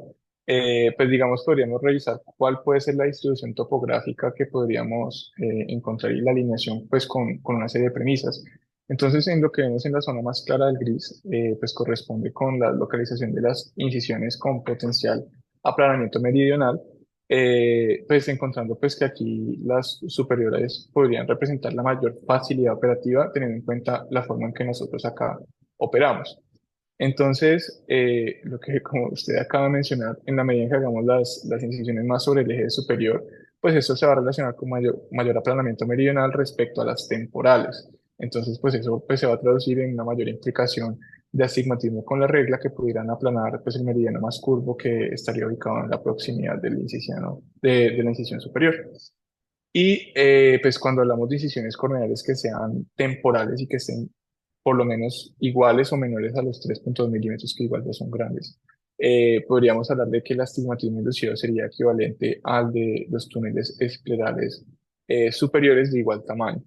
pues digamos podríamos revisar cuál puede ser la distribución topográfica que podríamos encontrar y la alineación pues con una serie de premisas. Entonces en lo que vemos en la zona más clara del gris, pues corresponde con la localización de las incisiones con potencial aplanamiento meridional, pues encontrando pues que aquí las superiores podrían representar la mayor facilidad operativa teniendo en cuenta la forma en que nosotros acá operamos. Entonces, lo que como usted acaba de mencionar, en la medida en que hagamos las incisiones más sobre el eje superior, pues eso se va a relacionar con mayor aplanamiento meridional respecto a las temporales. Entonces, pues eso pues, se va a traducir en una mayor implicación de astigmatismo con la regla que pudieran aplanar pues, el meridiano más curvo que estaría ubicado en la proximidad del incisiano, de la incisión superior. Y pues cuando hablamos de incisiones corneales que sean temporales y que estén por lo menos iguales o menores a los 3,2 milímetros, que igual ya son grandes, podríamos hablar de que el astigmatismo inducido sería equivalente al de los túneles esclerales superiores de igual tamaño.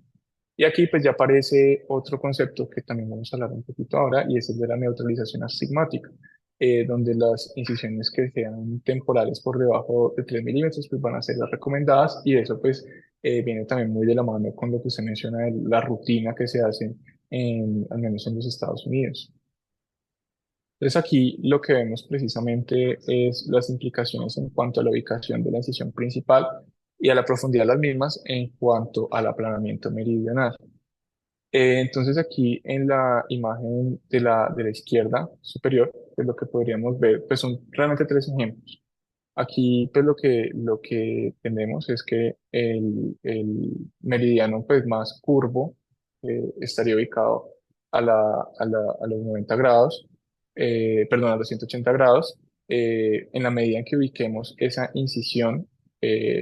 Y aquí pues ya aparece otro concepto que también vamos a hablar un poquito ahora, y es el de la neutralización astigmática, donde las incisiones que sean temporales por debajo de 3 milímetros pues van a ser las recomendadas, y eso pues viene también muy de la mano con lo que usted menciona de la rutina que se hace al menos en los Estados Unidos. Entonces aquí lo que vemos precisamente es las implicaciones en cuanto a la ubicación de la incisión principal y a la profundidad de las mismas en cuanto al aplanamiento meridional. Entonces aquí en la imagen de la izquierda superior, pues lo que podríamos ver, pues son realmente tres ejemplos. Aquí pues lo que tenemos es que el meridiano pues más curvo estaría ubicado a los 90 grados, perdón, a los 180 grados, en la medida en que ubiquemos esa incisión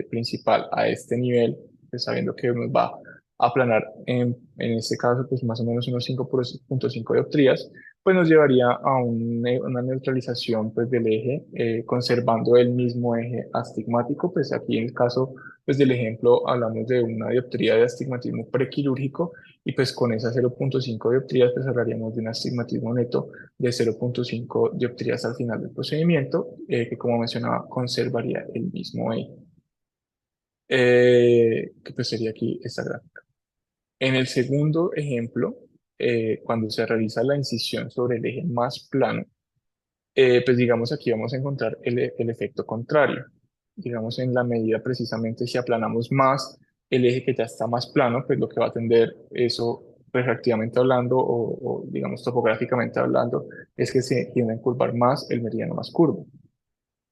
principal a este nivel, pues sabiendo que nos va a aplanar en este caso pues más o menos unos 5,5 dioptrías, pues nos llevaría a una neutralización pues del eje, conservando el mismo eje astigmático. Pues aquí en el caso pues del ejemplo hablamos de una dioptría de astigmatismo prequirúrgico, y pues con esas 0,5 dioptrías pues hablaríamos de un astigmatismo neto de 0,5 dioptrías al final del procedimiento, que como mencionaba conservaría el mismo eje, que pues sería aquí esta gráfica. En el segundo ejemplo, cuando se realiza la incisión sobre el eje más plano, pues digamos aquí vamos a encontrar el efecto contrario. Digamos en la medida precisamente si aplanamos más el eje que ya está más plano, pues lo que va a tender eso refractivamente hablando digamos topográficamente hablando es que se tiende a curvar más el meridiano más curvo.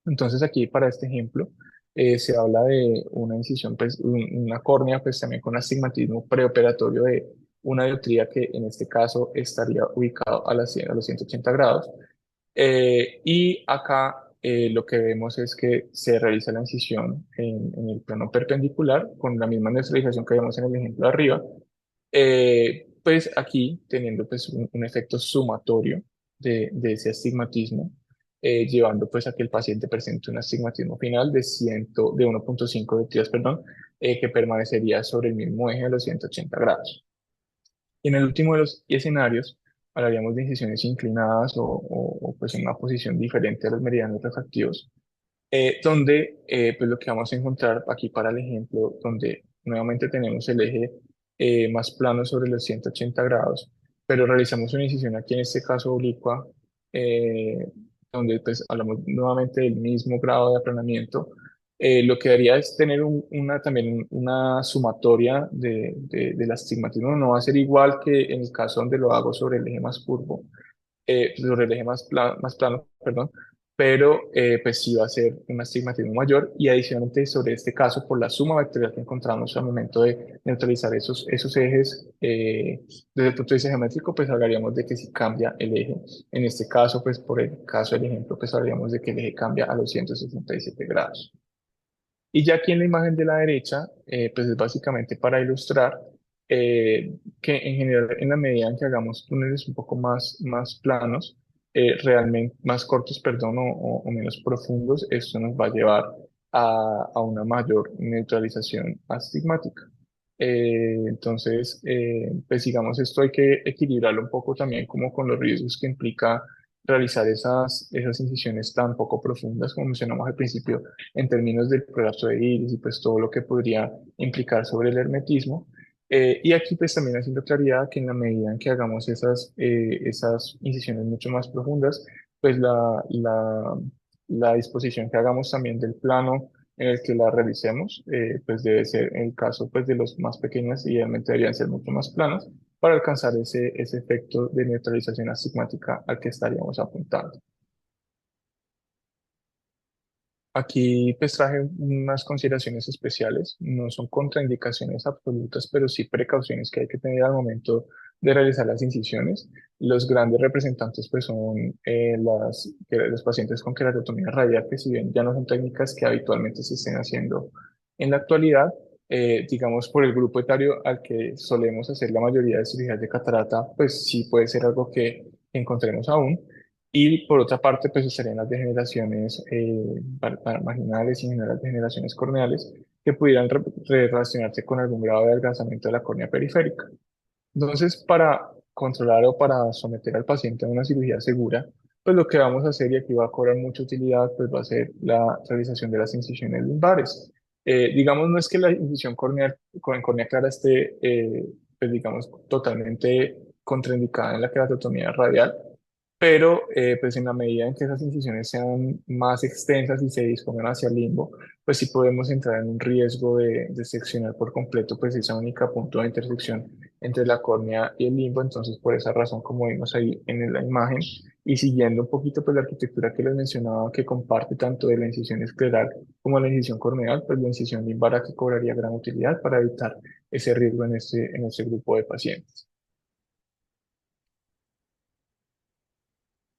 Entonces aquí para este ejemplo se habla de una incisión, pues una córnea pues también con astigmatismo preoperatorio de una dioptría que en este caso estaría ubicado a los 180 grados, y acá lo que vemos es que se realiza la incisión en el plano perpendicular con la misma neutralización que vemos en el ejemplo de arriba. Pues aquí teniendo pues un efecto sumatorio de ese astigmatismo, llevando pues a que el paciente presente un astigmatismo final de 1,5 dioptrías, perdón, que permanecería sobre el mismo eje de los 180 grados. Y en el último de los escenarios, hablaríamos de incisiones inclinadas pues en una posición diferente a los meridianos refractivos, donde pues lo que vamos a encontrar aquí para el ejemplo, donde nuevamente tenemos el eje más plano sobre los 180 grados, pero realizamos una incisión aquí en este caso oblicua, eh, donde pues hablamos nuevamente del mismo grado de aplanamiento. Lo que haría es tener también una sumatoria del astigmatismo. No va a ser igual que en el caso donde lo hago sobre el eje más curvo, sobre el eje más plano, perdón, pero pues sí va a ser un astigmatismo mayor y adicionalmente sobre este caso, por la suma vectorial que encontramos al momento de neutralizar esos ejes, desde el punto de vista geométrico, pues hablaríamos de que si cambia el eje. En este caso, pues por el caso del ejemplo, pues hablaríamos de que el eje cambia a los 167 grados. Y ya aquí en la imagen de la derecha, pues es básicamente para ilustrar que en general en la medida en que hagamos túneles un poco más planos, realmente más cortos, perdón, o menos profundos, esto nos va a llevar a una mayor neutralización astigmática. Entonces, pues digamos, esto hay que equilibrarlo un poco también como con los riesgos que implica realizar esas incisiones tan poco profundas como mencionamos al principio en términos del prolapso de iris y pues todo lo que podría implicar sobre el hermetismo. Y aquí pues también haciendo claridad que en la medida en que hagamos esas incisiones mucho más profundas, pues la disposición que hagamos también del plano en el que la realicemos, pues debe ser en el caso pues de los más pequeños, idealmente deberían ser mucho más planos para alcanzar ese efecto de neutralización astigmática al que estaríamos apuntando. Aquí pues traje unas consideraciones especiales, no son contraindicaciones absolutas, pero sí precauciones que hay que tener al momento de realizar las incisiones. Los grandes representantes pues son los pacientes con queratotomía radial, que si bien ya no son técnicas que habitualmente se estén haciendo en la actualidad, digamos por el grupo etario al que solemos hacer la mayoría de cirugías de catarata, pues sí puede ser algo que encontremos aún. Y por otra parte, pues estarían las degeneraciones marginales y en general las degeneraciones corneales que pudieran relacionarse con algún grado de adelgazamiento de la córnea periférica. Entonces, para controlar o para someter al paciente a una cirugía segura, pues lo que vamos a hacer, y aquí va a cobrar mucha utilidad, pues va a ser la realización de las incisiones lumbares. Digamos, no es que la incisión corneal con córnea clara esté, pues digamos, totalmente contraindicada en la keratotomía radial, pero pues en la medida en que esas incisiones sean más extensas y se dispongan hacia el limbo, pues sí podemos entrar en un riesgo de seccionar por completo pues esa única punto de intersección entre la córnea y el limbo. Entonces por esa razón, como vimos ahí en la imagen y siguiendo un poquito pues la arquitectura que les mencionaba, que comparte tanto de la incisión escleral como la incisión corneal, pues la incisión limbara que cobraría gran utilidad para evitar ese riesgo en este grupo de pacientes.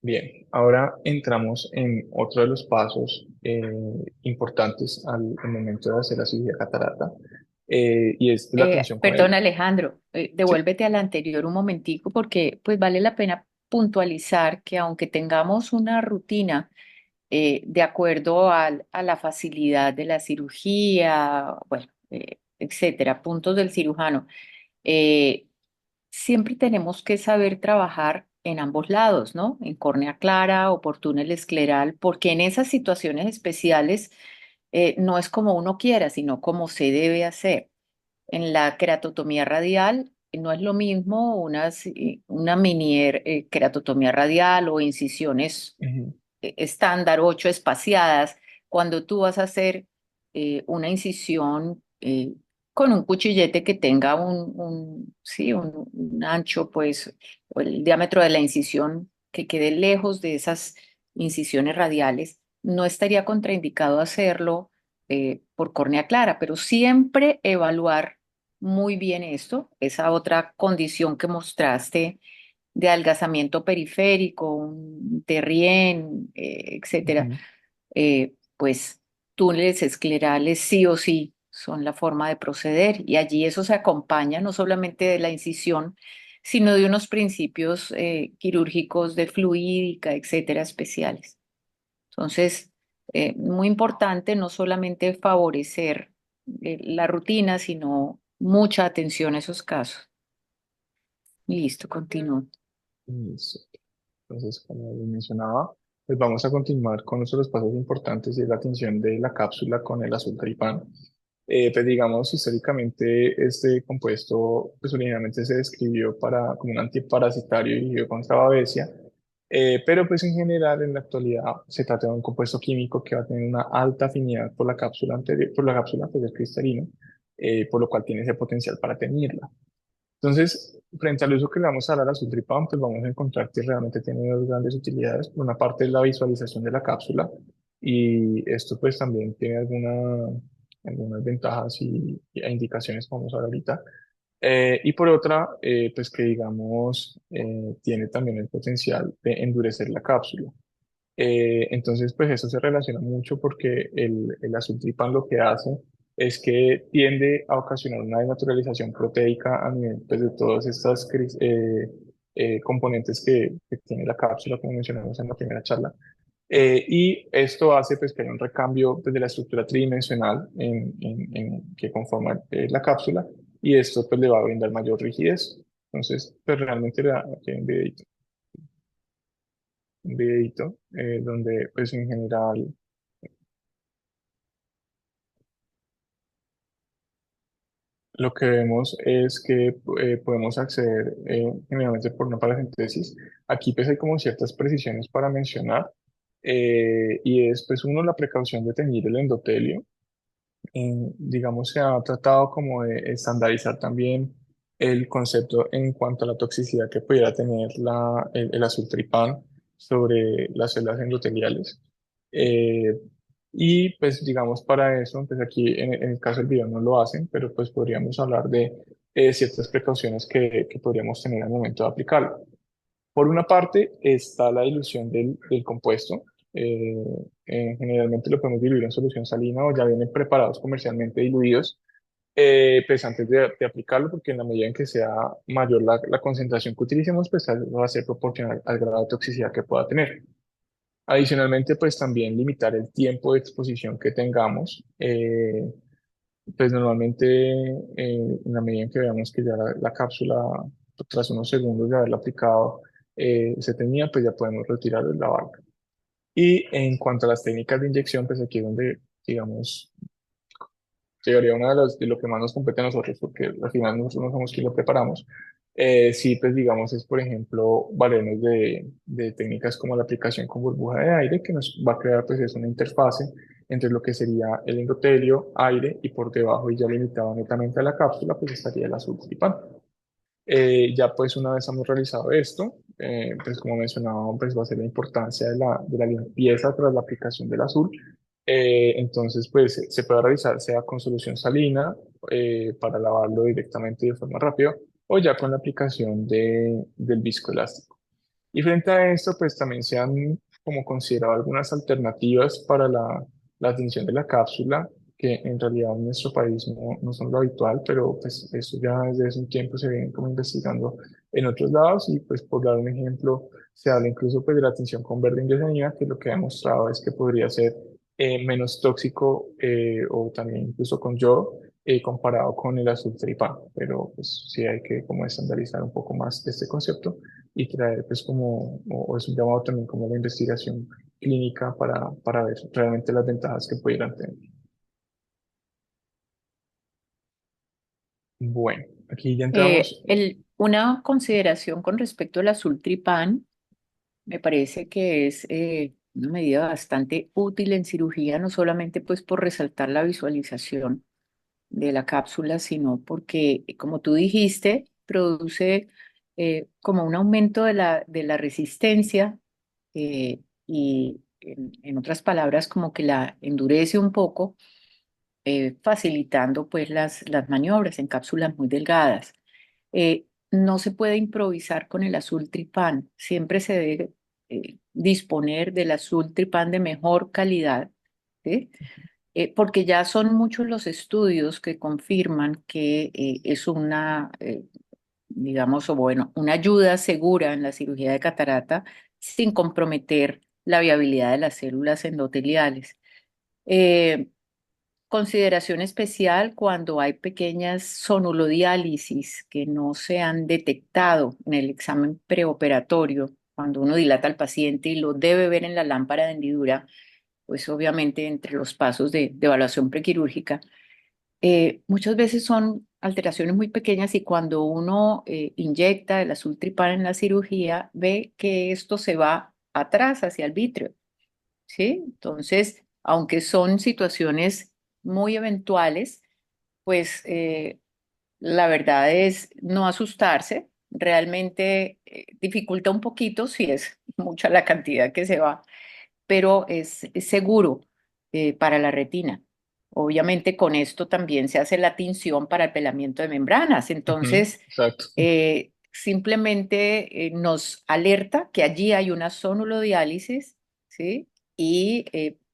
Bien, ahora entramos en otro de los pasos importantes al momento de hacer la cirugía catarata, y es la atención con
Perdón,
el...
Alejandro,
Sí.
devuélvete al anterior un momentico porque pues vale la pena puntualizar que aunque tengamos una rutina de acuerdo a la facilidad de la cirugía, bueno, etcétera, puntos del cirujano, eh, siempre tenemos que saber trabajar en ambos lados, ¿no? En córnea clara o por túnel escleral, porque en esas situaciones especiales no es como uno quiera, sino como se debe hacer. En la queratotomía radial no es lo mismo una queratotomía radial o incisiones
Ujú,
estándar, 8 espaciadas, cuando tú vas a hacer una incisión con un cuchillete que tenga sí, un ancho, pues, o el diámetro de la incisión que quede lejos de esas incisiones radiales, no estaría contraindicado hacerlo por córnea clara, pero siempre evaluar muy bien esto, esa otra condición que mostraste de adelgazamiento periférico, un terrien, etcétera,
ujú.
pues túneles esclerales sí o sí son la forma de proceder y allí eso se acompaña no solamente de la incisión, sino de unos principios quirúrgicos de fluídica, etcétera, especiales. Entonces, muy importante no solamente favorecer la rutina, sino mucha atención a esos casos. Listo, continúo.
Listo. Entonces, como les mencionaba, pues vamos a continuar con nuestros pasos importantes y es la tinción de la cápsula con el azul tripán. Pues digamos, históricamente este compuesto pues originalmente se describió para, como un antiparasitario dirigido contra Babesia, pero pues en general en la actualidad se trata de un compuesto químico que va a tener una alta afinidad por la cápsula anterior, por la cápsula anterior cristalina, por lo cual tiene ese potencial para teñirla. Entonces, frente al uso que le vamos a dar al Sultipam, pues vamos a encontrar que realmente tiene dos grandes utilidades. Por una parte es la visualización de la cápsula y esto pues también tiene algunas ventajas e indicaciones como vamos a ver ahorita. Y por otra, pues que digamos, tiene también el potencial de endurecer la cápsula. Entonces, pues eso se relaciona mucho porque el azultripán lo que hace es que tiende a ocasionar una desnaturalización proteica a nivel pues, de todas estas componentes que tiene la cápsula, como mencionamos en la primera charla. Y esto hace pues, que haya un recambio pues, de la estructura tridimensional que conforma la cápsula y esto pues, le va a brindar mayor rigidez. Entonces, pues realmente aquí hay un videito donde pues en general lo que vemos es que podemos acceder generalmente por una paracentesis. Aquí pues hay como ciertas precisiones para mencionar y es pues uno la precaución de teñir el endotelio. Digamos se ha tratado como de estandarizar también el concepto en cuanto a la toxicidad que pudiera tener el azultripán sobre las células endoteliales. Eh, y pues digamos para eso, pues aquí en el caso del video no lo hacen, pero pues podríamos hablar de ciertas precauciones que podríamos tener al momento de aplicarlo. Por una parte está la dilución del compuesto. Eh, Generalmente lo podemos diluir en solución salina o ya vienen preparados comercialmente diluidos pues antes de aplicarlo, porque en la medida en que sea mayor la concentración que utilicemos, pues va a ser proporcional al grado de toxicidad que pueda tener. Adicionalmente, pues también limitar el tiempo de exposición que tengamos. Pues normalmente en la medida en que veamos que ya la cápsula, tras unos segundos de haberla aplicado, se tenía, pues ya podemos retirar la barra. Y en cuanto a las técnicas de inyección, pues aquí es donde, digamos, llegaría una de lo que más nos compete a nosotros, porque al final nosotros no somos quien lo preparamos. Sí, pues digamos, es por ejemplo, valernos de técnicas como la aplicación con burbuja de aire, que nos va a crear pues es una interfase entre lo que sería el endotelio, aire, y por debajo y ya limitado netamente a la cápsula, pues estaría el azul tripán. Ya pues una vez hemos realizado esto, pues como mencionaba, pues va a ser la importancia de la limpieza tras la aplicación del azul. Entonces pues se puede realizar sea con solución salina para lavarlo directamente de forma rápida o ya con la aplicación del viscoelástico. Y frente a esto, pues también se han como considerado algunas alternativas para la tinción de la cápsula, que en realidad en nuestro país no son lo habitual, pero pues eso ya desde hace un tiempo se viene como investigando en otros lados y pues por dar un ejemplo, se habla incluso pues de la tinción con verde indeceniva, que lo que ha demostrado es que podría ser menos tóxico o también incluso con yodo comparado con el azul tripán, pero pues sí hay que como estandarizar un poco más de este concepto y traer pues como, o es un llamado también como la investigación clínica para ver realmente las ventajas que pudieran tener. Bueno, aquí ya entramos.
Una consideración con respecto al azul tripán, me parece que es una medida bastante útil en cirugía, no solamente pues por resaltar la visualización de la cápsula, sino porque, como tú dijiste, produce como un aumento de la resistencia y, en otras palabras, como que la endurece un poco, facilitando pues las maniobras en cápsulas muy delgadas. No se puede improvisar con el azul tripán, siempre se debe disponer del azul tripán de mejor calidad, ¿sí? Porque ya son muchos los estudios que confirman que es una, digamos, o bueno, una ayuda segura en la cirugía de catarata sin comprometer la viabilidad de las células endoteliales. Eh, consideración especial cuando hay pequeñas sonulodiálisis que no se han detectado en el examen preoperatorio, cuando uno dilata al paciente y lo debe ver en la lámpara de hendidura, pues obviamente entre los pasos de evaluación prequirúrgica. Muchas veces son alteraciones muy pequeñas y cuando uno inyecta el azul tripán en la cirugía, ve que esto se va atrás hacia el vítreo, ¿sí? Entonces, aunque son situaciones muy eventuales, pues la verdad es no asustarse. Realmente dificulta un poquito si es mucha la cantidad que se va, pero es seguro para la retina. Obviamente con esto también se hace la tinción para el pelamiento de membranas.
Ujú,
Entonces,
exacto.
simplemente nos alerta que allí hay una sonulodiálisis, ¿sí? Y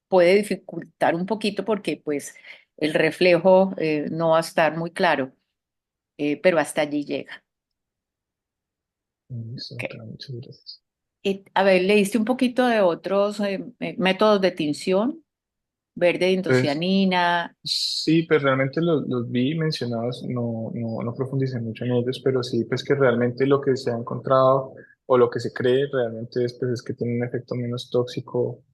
puede dificultar un poquito porque pues el reflejo no va a estar muy claro, pero hasta allí llega.
Listo,
Ok.
doctora, muchas gracias.
Y, a ver, leíste un poquito de otros métodos de tinción, verde de
Pues
indocianina.
sí, pues realmente los vi mencionados, no profundicé mucho en ellos, pero sí, pues que realmente lo que se ha encontrado o lo que se cree realmente es, pues, es que tiene un efecto menos tóxico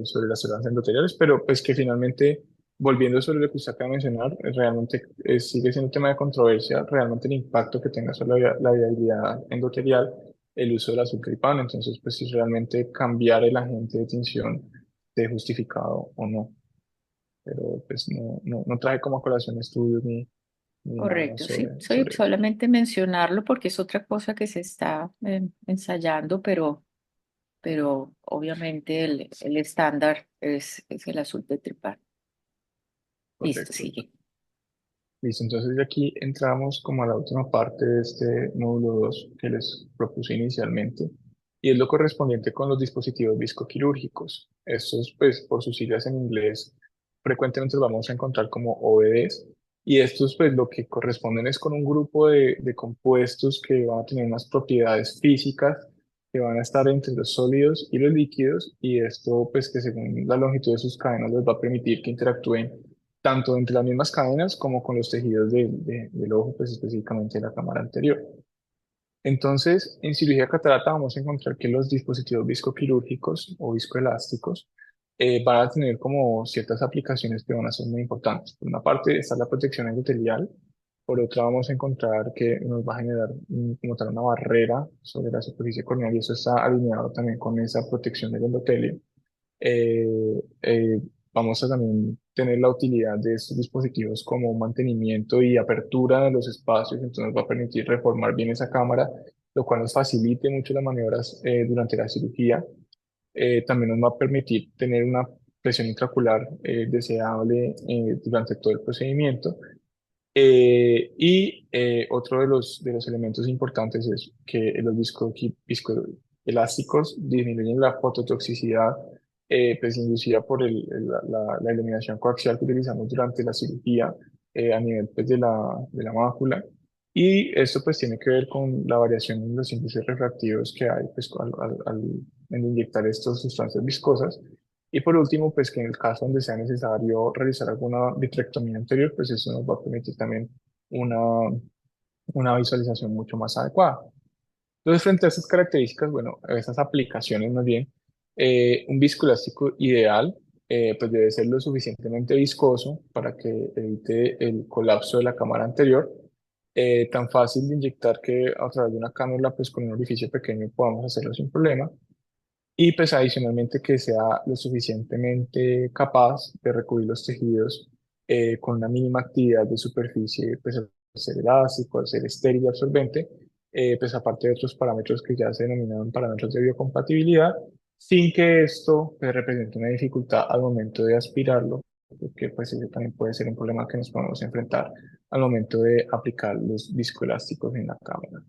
sobre las células endoteliales, pero pues que finalmente, volviendo sobre lo que usted acaba de mencionar, realmente sigue siendo un tema de controversia, realmente el impacto que tenga sobre la viabilidad endotelial el uso del azul tripán, entonces pues si realmente cambiar el agente de tinción esté justificado o no, pero pues no traje como a colación estudios ni nada
Correcto, sí, soy
sobre eso.
solamente mencionarlo porque es otra cosa que se está ensayando, pero obviamente el estándar es el azul de tripán. Listo,
Correcto.
sigue.
Listo, entonces de aquí entramos como a la última parte de este módulo 2 que les propuse inicialmente, y es lo correspondiente con los dispositivos viscoquirúrgicos. Estos, pues, por sus siglas en inglés, frecuentemente los vamos a encontrar como OVDs, y estos, pues, lo que corresponden es con un grupo de compuestos que van a tener unas propiedades físicas que van a estar entre los sólidos y los líquidos, y esto, pues, que según la longitud de sus cadenas les va a permitir que interactúen tanto entre las mismas cadenas como con los tejidos del ojo, pues específicamente de la cámara anterior. Entonces, en cirugía catarata vamos a encontrar que los dispositivos viscoquirúrgicos o viscoelásticos van a tener como ciertas aplicaciones que van a ser muy importantes. Por una parte está la protección endotelial, por otra vamos a encontrar que nos va a generar como tal una barrera sobre la superficie corneal y eso está alineado también con esa protección del endotelio. eh, eh, Vamos a también tener la utilidad de estos dispositivos como mantenimiento y apertura de los espacios, entonces nos va a permitir reformar bien esa cámara, lo cual nos facilite mucho las maniobras durante la cirugía. También nos va a permitir tener una presión intraocular deseable durante todo el procedimiento. Otro de los elementos importantes es que los viscoelásticos disminuyen la fototoxicidad pues, inducida por la iluminación coaxial que utilizamos durante la cirugía a nivel pues, de la mácula. Y esto pues tiene que ver con la variación en los índices refractivos que hay pues, en inyectar estas sustancias viscosas. Y por último, pues que en el caso donde sea necesario realizar alguna vitrectomía anterior, pues eso nos va a permitir también una, una visualización mucho más adecuada. Entonces, frente a estas características, bueno, a estas aplicaciones más bien, un viscoelástico ideal pues debe ser lo suficientemente viscoso para que evite el colapso de la cámara anterior, tan fácil de inyectar que a través de una cánula, pues con un orificio pequeño podamos hacerlo sin problema. Y pues adicionalmente que sea lo suficientemente capaz de recubrir los tejidos con una mínima actividad de superficie, pues al ser elástico, al ser estéril y absorbente, pues aparte de otros parámetros que ya se denominan parámetros de biocompatibilidad, sin que esto pues, represente una dificultad al momento de aspirarlo, porque pues ese también puede ser un problema que nos podemos enfrentar al momento de aplicar los viscoelásticos en la cámara.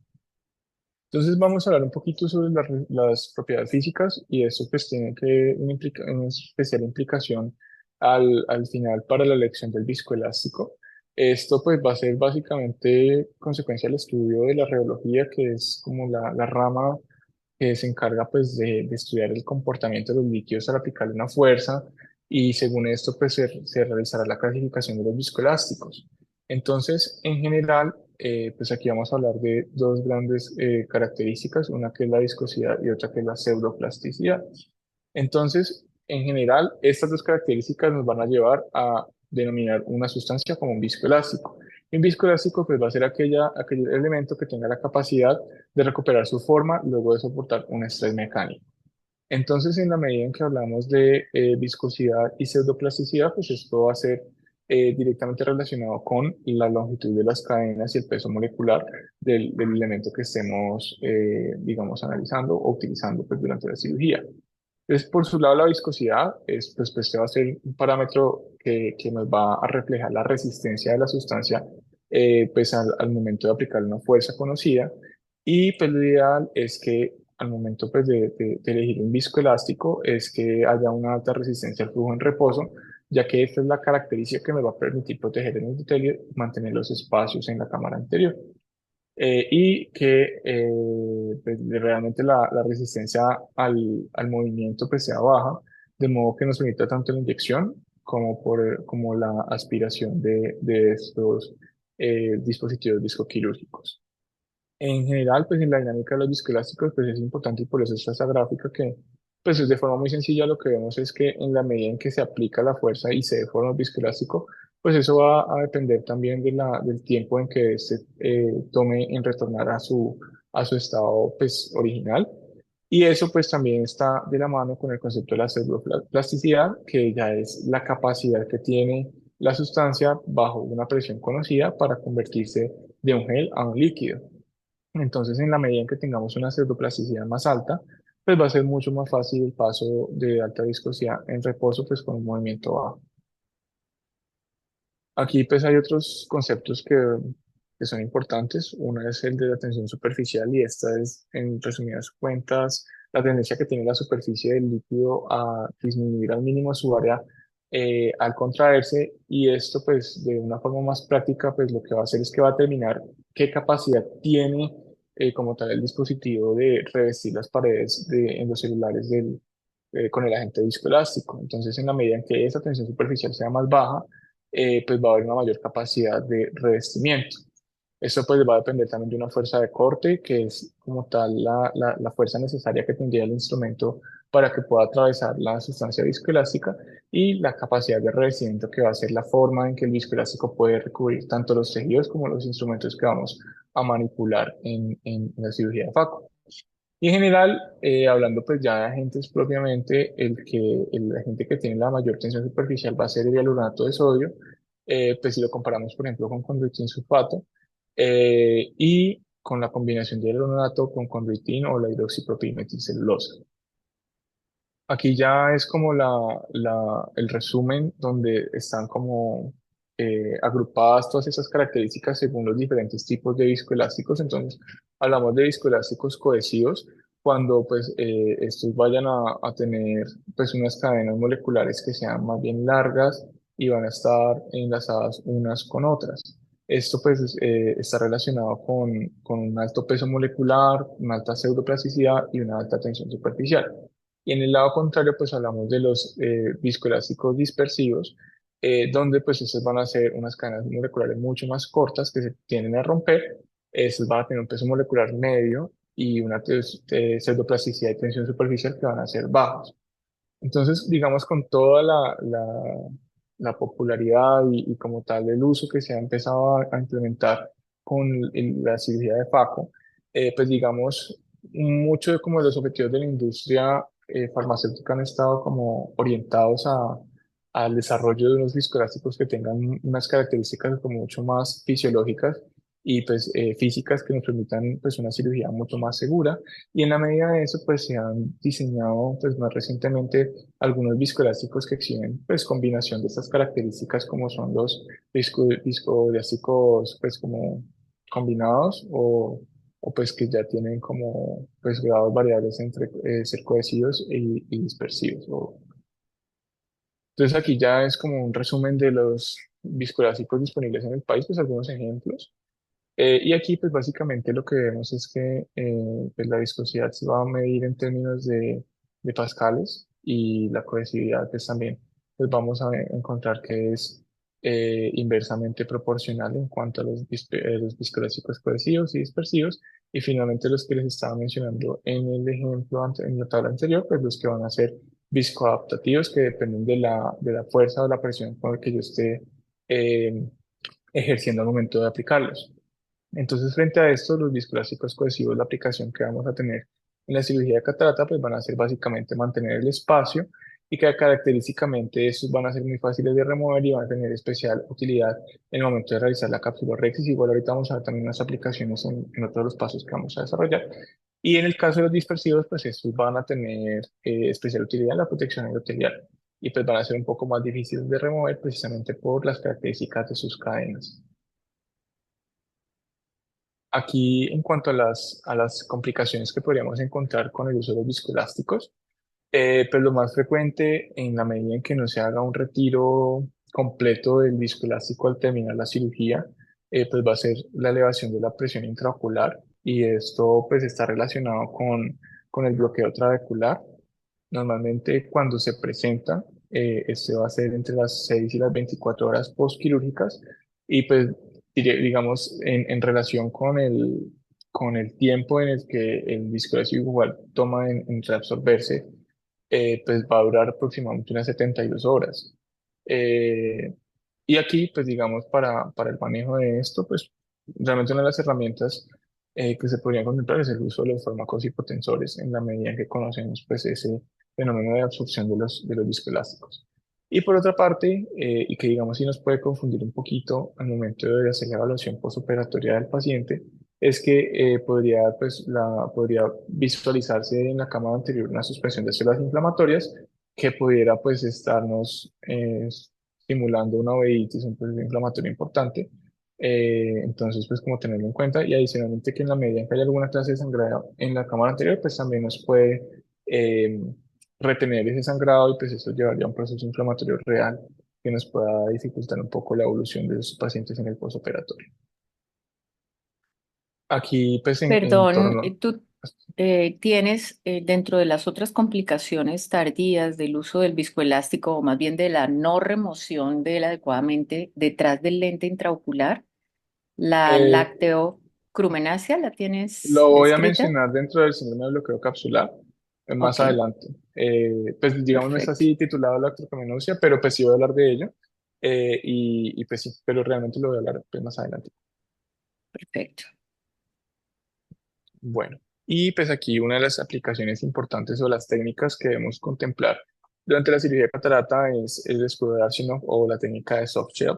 Entonces vamos a hablar un poquito sobre las propiedades físicas y eso pues tiene que una especial implicación al final para la elección del viscoelástico. Esto pues va a ser básicamente consecuencia del estudio de la rheología, que es como la rama que se encarga pues de estudiar el comportamiento de los líquidos al aplicarle una fuerza. y según esto pues se realizará la clasificación de los viscoelásticos. Entonces, en general, pues aquí vamos a hablar de dos grandes características, una que es la viscosidad y otra que es la pseudoplasticidad. Entonces, en general, estas dos características nos van a llevar a denominar una sustancia como un viscoelástico. Y un viscoelástico pues va a ser aquel elemento que tenga la capacidad de recuperar su forma luego de soportar un estrés mecánico. Entonces, en la medida en que hablamos de viscosidad y pseudoplasticidad, pues esto va a ser directamente relacionado con la longitud de las cadenas y el peso molecular del elemento que estemos, digamos, analizando o utilizando pues, durante la cirugía. Entonces, por su lado, la viscosidad pues, este va a ser un parámetro que nos va a reflejar la resistencia de la sustancia pues, al momento de aplicar una fuerza conocida. Y pues lo ideal es que al momento pues, de elegir un viscoelástico es que haya una alta resistencia al flujo en reposo, ya que esta es la característica que me va a permitir proteger el endotelio y mantener los espacios en la cámara anterior. Y que pues, realmente la resistencia al movimiento pues, sea baja, de modo que nos permita tanto la inyección como la aspiración de estos dispositivos viscoquirúrgicos. En general, pues en la dinámica de los viscoelásticos, pues es importante y por eso está esta gráfica que, pues es de forma muy sencilla lo que vemos es que en la medida en que se aplica la fuerza y se deforma el viscoelástico, pues eso va a depender también del tiempo en que se tome en retornar a su estado, pues, original. Y eso pues también está de la mano con el concepto de la pseudoplasticidad, que ya es la capacidad que tiene la sustancia bajo una presión conocida para convertirse de un gel a un líquido. Entonces, en la medida en que tengamos una pseudoplasticidad más alta, pues va a ser mucho más fácil el paso de alta viscosidad en reposo, pues con un movimiento bajo. Aquí pues hay otros conceptos que son importantes. Uno es el de la tensión superficial y esta es, en resumidas cuentas, la tendencia que tiene la superficie del líquido a disminuir al mínimo su área al contraerse y esto pues de una forma más práctica pues lo que va a hacer es que va a determinar qué capacidad tiene como tal el dispositivo de revestir las paredes en los celulares con el agente viscoelástico. Entonces en la medida en que esa tensión superficial sea más baja, pues va a haber una mayor capacidad de revestimiento. Eso pues va a depender también de una fuerza de corte, que es como tal la fuerza necesaria que tendría el instrumento para que pueda atravesar la sustancia viscoelástica y la capacidad de revestimiento que va a ser la forma en que el viscoelástico puede recubrir tanto los tejidos como los instrumentos que vamos a manipular en la cirugía de FACO. Y en general, hablando pues ya de agentes propiamente, el agente que tiene la mayor tensión superficial va a ser el hialuronato de sodio, pues si lo comparamos por ejemplo con condroitin sulfato, y con la combinación de hialuronato con condroitin o la hidroxipropilmetilcelulosa. Aquí ya es como el resumen donde están como agrupadas todas esas características según los diferentes tipos de viscoelásticos. Entonces, hablamos de viscoelásticos cohesivos cuando pues estos vayan a tener pues unas cadenas moleculares que sean más bien largas y van a estar enlazadas unas con otras. Esto pues está relacionado con un alto peso molecular, una alta pseudoplasticidad y una alta tensión superficial. Y en el lado contrario, pues hablamos de los viscoelásticos dispersivos, donde pues estos van a ser unas cadenas moleculares mucho más cortas que se tienden a romper. Estos van a tener un peso molecular medio y una pseudoplasticidad y tensión superficial que van a ser bajos. Entonces, digamos, con toda la popularidad y como tal el uso que se ha empezado a implementar con la cirugía de FACO, pues digamos, muchos de como los objetivos de la industria farmacéutica han estado como orientados al desarrollo de unos viscoelásticos que tengan unas características como mucho más fisiológicas y pues físicas que nos permitan pues una cirugía mucho más segura y en la medida de eso, pues se han diseñado, pues más recientemente, algunos viscoelásticos que exhiben, pues combinación de estas características como son los viscoelásticos, pues como combinados o pues que ya tienen como, pues grados variables entre ser cohesivos y dispersivos. Entonces aquí ya es como un resumen de los viscoelásticos disponibles en el país, pues algunos ejemplos. Y aquí, pues básicamente lo que vemos es que pues, la viscosidad se va a medir en términos de pascales y la cohesividad pues también. pues vamos a encontrar que es inversamente proporcional en cuanto a los viscoelásticos cohesivos y dispersivos. Y finalmente los que les estaba mencionando en el ejemplo, en la tabla anterior, pues los que van a ser viscoadaptativos, que dependen de la fuerza o la presión con la que yo esté eh, ejerciendo al momento de aplicarlos. Entonces, frente a esto, los viscoelásticos cohesivos, la aplicación que vamos a tener en la cirugía de catarata, pues van a ser básicamente mantener el espacio y que característicamente estos van a ser muy fáciles de remover y van a tener especial utilidad en el momento de realizar la capsulorhexis. Igual ahorita vamos a ver también unas aplicaciones en otros de los pasos que vamos a desarrollar. Y en el caso de los dispersivos, pues estos van a tener especial utilidad en la protección endotelial y pues van a ser un poco más difíciles de remover precisamente por las características de sus cadenas. Aquí, en cuanto a las complicaciones que podríamos encontrar con el uso de los viscoelásticos, pues lo más frecuente en la medida en que no se haga un retiro completo del viscoelástico al terminar la cirugía, pues va a ser la elevación de la presión intraocular y esto pues está relacionado con el bloqueo trabecular. Normalmente cuando se presenta, este va a ser entre las 6 y las 24 horas postquirúrgicas y pues digamos en relación con el tiempo en el que el disco igual toma en reabsorberse, pues va a durar aproximadamente unas 72 horas. Eh, y aquí, pues digamos, para el manejo de esto, pues realmente una de las herramientas que se podrían contemplar es el uso de los fármacos hipotensores en la medida en que conocemos pues ese fenómeno de absorción de los viscoelásticos. Y por otra parte, y que digamos sí nos puede confundir un poquito al momento de hacer la evaluación postoperatoria del paciente, es que podría visualizarse en la cámara anterior una suspensión de células inflamatorias que pudiera pues estarnos simulando una uveitis, un proceso inflamatorio importante. Entonces, pues como tenerlo en cuenta y adicionalmente que en la medida en que haya alguna clase de sangrado en la cámara anterior, pues también nos puede eh, retener ese sangrado y pues eso llevaría a un proceso inflamatorio real que nos pueda dificultar un poco la evolución de los pacientes en el postoperatorio. Aquí, pues en
Perdón,
torno,
tú tienes dentro de las otras complicaciones tardías del uso del viscoelástico o más bien de la no remoción de él adecuadamente detrás del lente intraocular, la
eh,
lacteocrumenasia, ¿la tienes
lo voy a
descrita?
mencionar dentro del síndrome de bloqueo capsular más
Ok,
adelante. Pues digamos no está
perfecto,
así titulado la artrocromenosia, pero pues sí voy a hablar de ello. Y pues sí, pero realmente lo voy a hablar pues, más adelante.
perfecto.
Bueno, y pues aquí una de las aplicaciones importantes o las técnicas que debemos contemplar durante la cirugía de catarata es el escudo de Arshilov o la técnica de soft gel,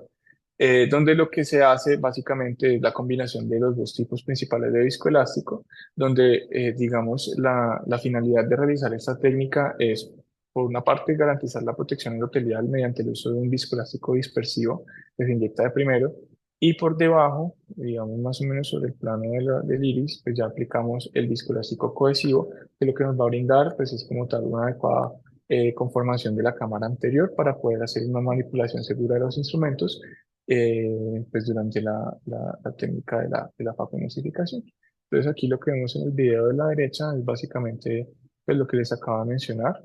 donde lo que se hace básicamente es la combinación de los dos tipos principales de viscoelástico, donde digamos la finalidad de realizar esta técnica es por una parte garantizar la protección endotelial mediante el uso de un viscoelástico dispersivo que se inyecta de primero y por debajo, digamos más o menos sobre el plano del iris, pues ya aplicamos el viscoelástico cohesivo, que lo que nos va a brindar pues es como tal una adecuada conformación de la cámara anterior para poder hacer una manipulación segura de los instrumentos pues durante la técnica de la facoemulsificación. Entonces aquí lo que vemos en el video de la derecha es básicamente pues, lo que les acabo de mencionar.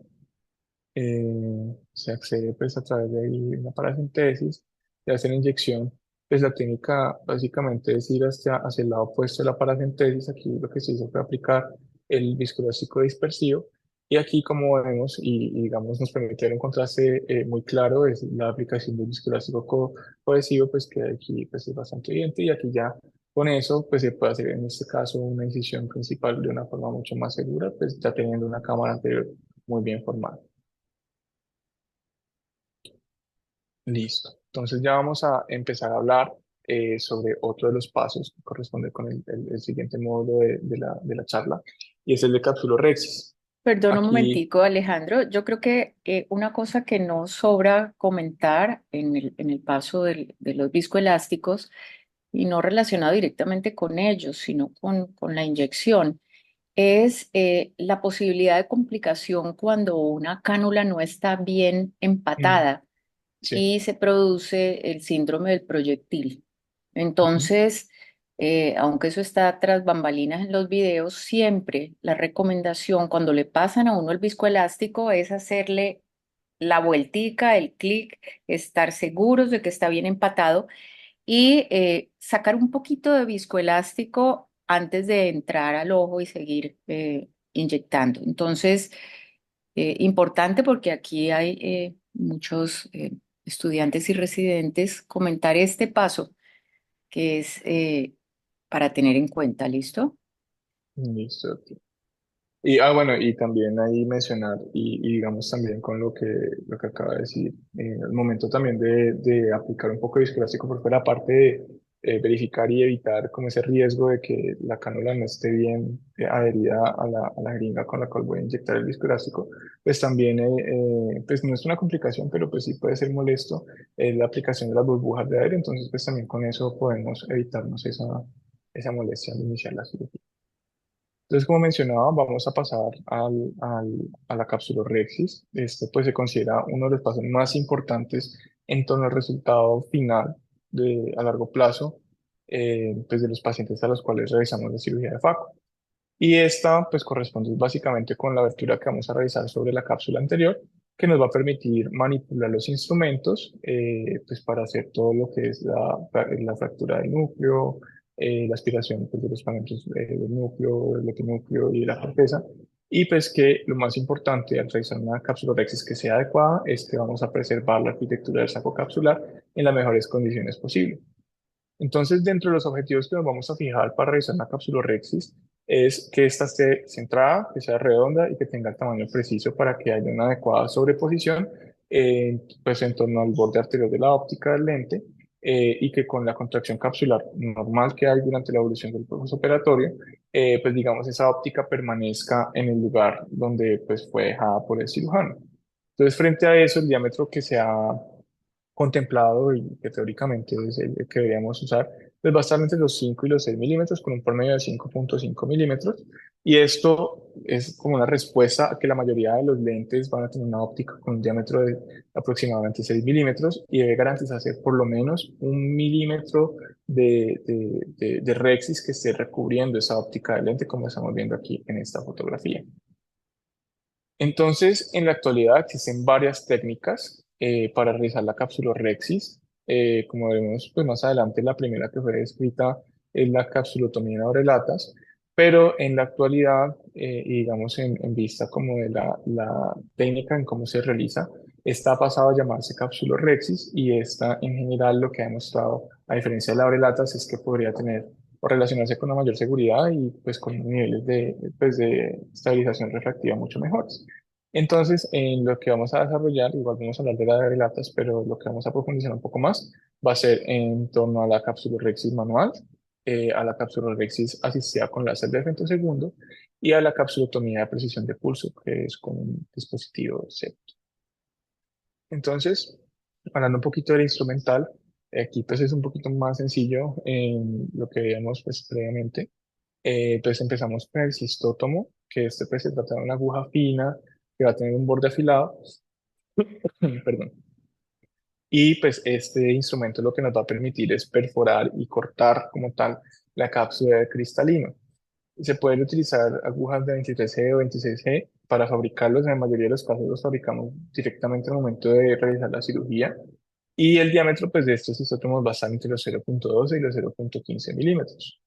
Se accede pues a través de ahí una paracentesis, de hacer inyección. Pues la técnica básicamente es ir hacia el lado opuesto de la paracentesis. Aquí lo que se hizo fue aplicar el viscoelástico dispersivo. Y aquí, como vemos, y digamos, nos permite ver un contraste muy claro, es la aplicación del viscoelástico cohesivo, pues que aquí pues, es bastante evidente. Y aquí ya con eso, pues se puede hacer en este caso una incisión principal de una forma mucho más segura, pues ya teniendo una cámara anterior muy bien formada. Listo. Entonces ya vamos a empezar a hablar sobre otro de los pasos que corresponde con el siguiente módulo de la charla y es el de capsulorhexis.
Perdón un
Aquí,
momentico, Alejandro. Yo creo que una cosa que no sobra comentar en el paso de los viscoelásticos y no relacionado directamente con ellos, sino con la inyección, es la posibilidad de complicación cuando una cánula no está bien
mm,
empatada
sí,
y se produce el síndrome del proyectil.
ujú,
Entonces, aunque eso está tras bambalinas en los videos, siempre la recomendación cuando le pasan a uno el viscoelástico es hacerle la vueltica, el clic, estar seguros de que está bien empatado y sacar un poquito de viscoelástico antes de entrar al ojo y seguir inyectando. Entonces, importante porque aquí hay muchos estudiantes y residentes, comentar este paso que es para tener en cuenta, ¿listo?
Listo. Y bueno, y también ahí mencionar, y digamos también con lo que acaba de decir, el momento también de aplicar un poco de viscoelástico por fuera, aparte de verificar y evitar como ese riesgo de que la cánula no esté bien adherida a la jeringa con la cual voy a inyectar el viscoelástico, pues también, pues no es una complicación, pero pues sí puede ser molesto la aplicación de las burbujas de aire, entonces pues también con eso podemos evitarnos esa molestia al iniciar la cirugía. Entonces, como mencionaba, vamos a pasar a la capsulorhexis. Este pues se considera uno de los pasos más importantes en torno al resultado final a largo plazo pues de los pacientes a los cuales realizamos la cirugía de FACO. Y esta pues corresponde básicamente con la abertura que vamos a realizar sobre la cápsula anterior, que nos va a permitir manipular los instrumentos pues para hacer todo lo que es la fractura del núcleo, la aspiración pues, de los fragmentos del núcleo, del epinúcleo y de la corteza. Y pues que lo más importante al realizar una capsulorhexis que sea adecuada es que vamos a preservar la arquitectura del saco capsular en las mejores condiciones posibles. Entonces, dentro de los objetivos que nos vamos a fijar para realizar una capsulorhexis es que ésta esté centrada, que sea redonda y que tenga el tamaño preciso para que haya una adecuada sobreposición pues en torno al borde arterial de la óptica del lente y que con la contracción capsular normal que hay durante la evolución del proceso operatorio, pues digamos esa óptica permanezca en el lugar donde pues fue dejada por el cirujano. Entonces, frente a eso, el diámetro que se ha contemplado y que teóricamente es el que deberíamos usar, pues va a estar entre los 5 y los 6 milímetros con un promedio de 5,5 milímetros. Y esto es como una respuesta a que la mayoría de los lentes van a tener una óptica con un diámetro de aproximadamente 6 milímetros y debe garantizarse por lo menos 1 milímetro de rexis que esté recubriendo esa óptica del lente, como estamos viendo aquí en esta fotografía. Entonces, en la actualidad existen varias técnicas para realizar la capsulorhexis. Como veremos pues, más adelante, la primera que fue descrita es la capsulotomía en abrelatas, pero en la actualidad, y digamos en vista como de la técnica en cómo se realiza, esta ha pasado a llamarse capsulorhexis y esta en general lo que ha demostrado, a diferencia de la abrelatas, es que podría tener o relacionarse con una mayor seguridad y pues con niveles pues, de estabilización refractiva mucho mejores. Entonces, en lo que vamos a desarrollar, igual vamos a hablar de la de latas, pero lo que vamos a profundizar un poco más va a ser en torno a la capsulorhexis manual, a la capsulorhexis asistida con láser de femtosegundo y a la capsulotomía de precisión de pulso, que es con un dispositivo septo. Entonces, hablando un poquito del instrumental, aquí pues es un poquito más sencillo en lo que veíamos pues previamente. Entonces empezamos con el cistótomo, que este pues se trata de una aguja fina que va a tener un borde afilado, perdón. Y pues este instrumento lo que nos va a permitir es perforar y cortar como tal la cápsula de cristalino. Se pueden utilizar agujas de 23G o 26G para fabricarlos. En la mayoría de los casos los fabricamos directamente al momento de realizar la cirugía. Y el diámetro pues, de estos isótomos va a estar entre los 0,12 y los 0,15 milímetros.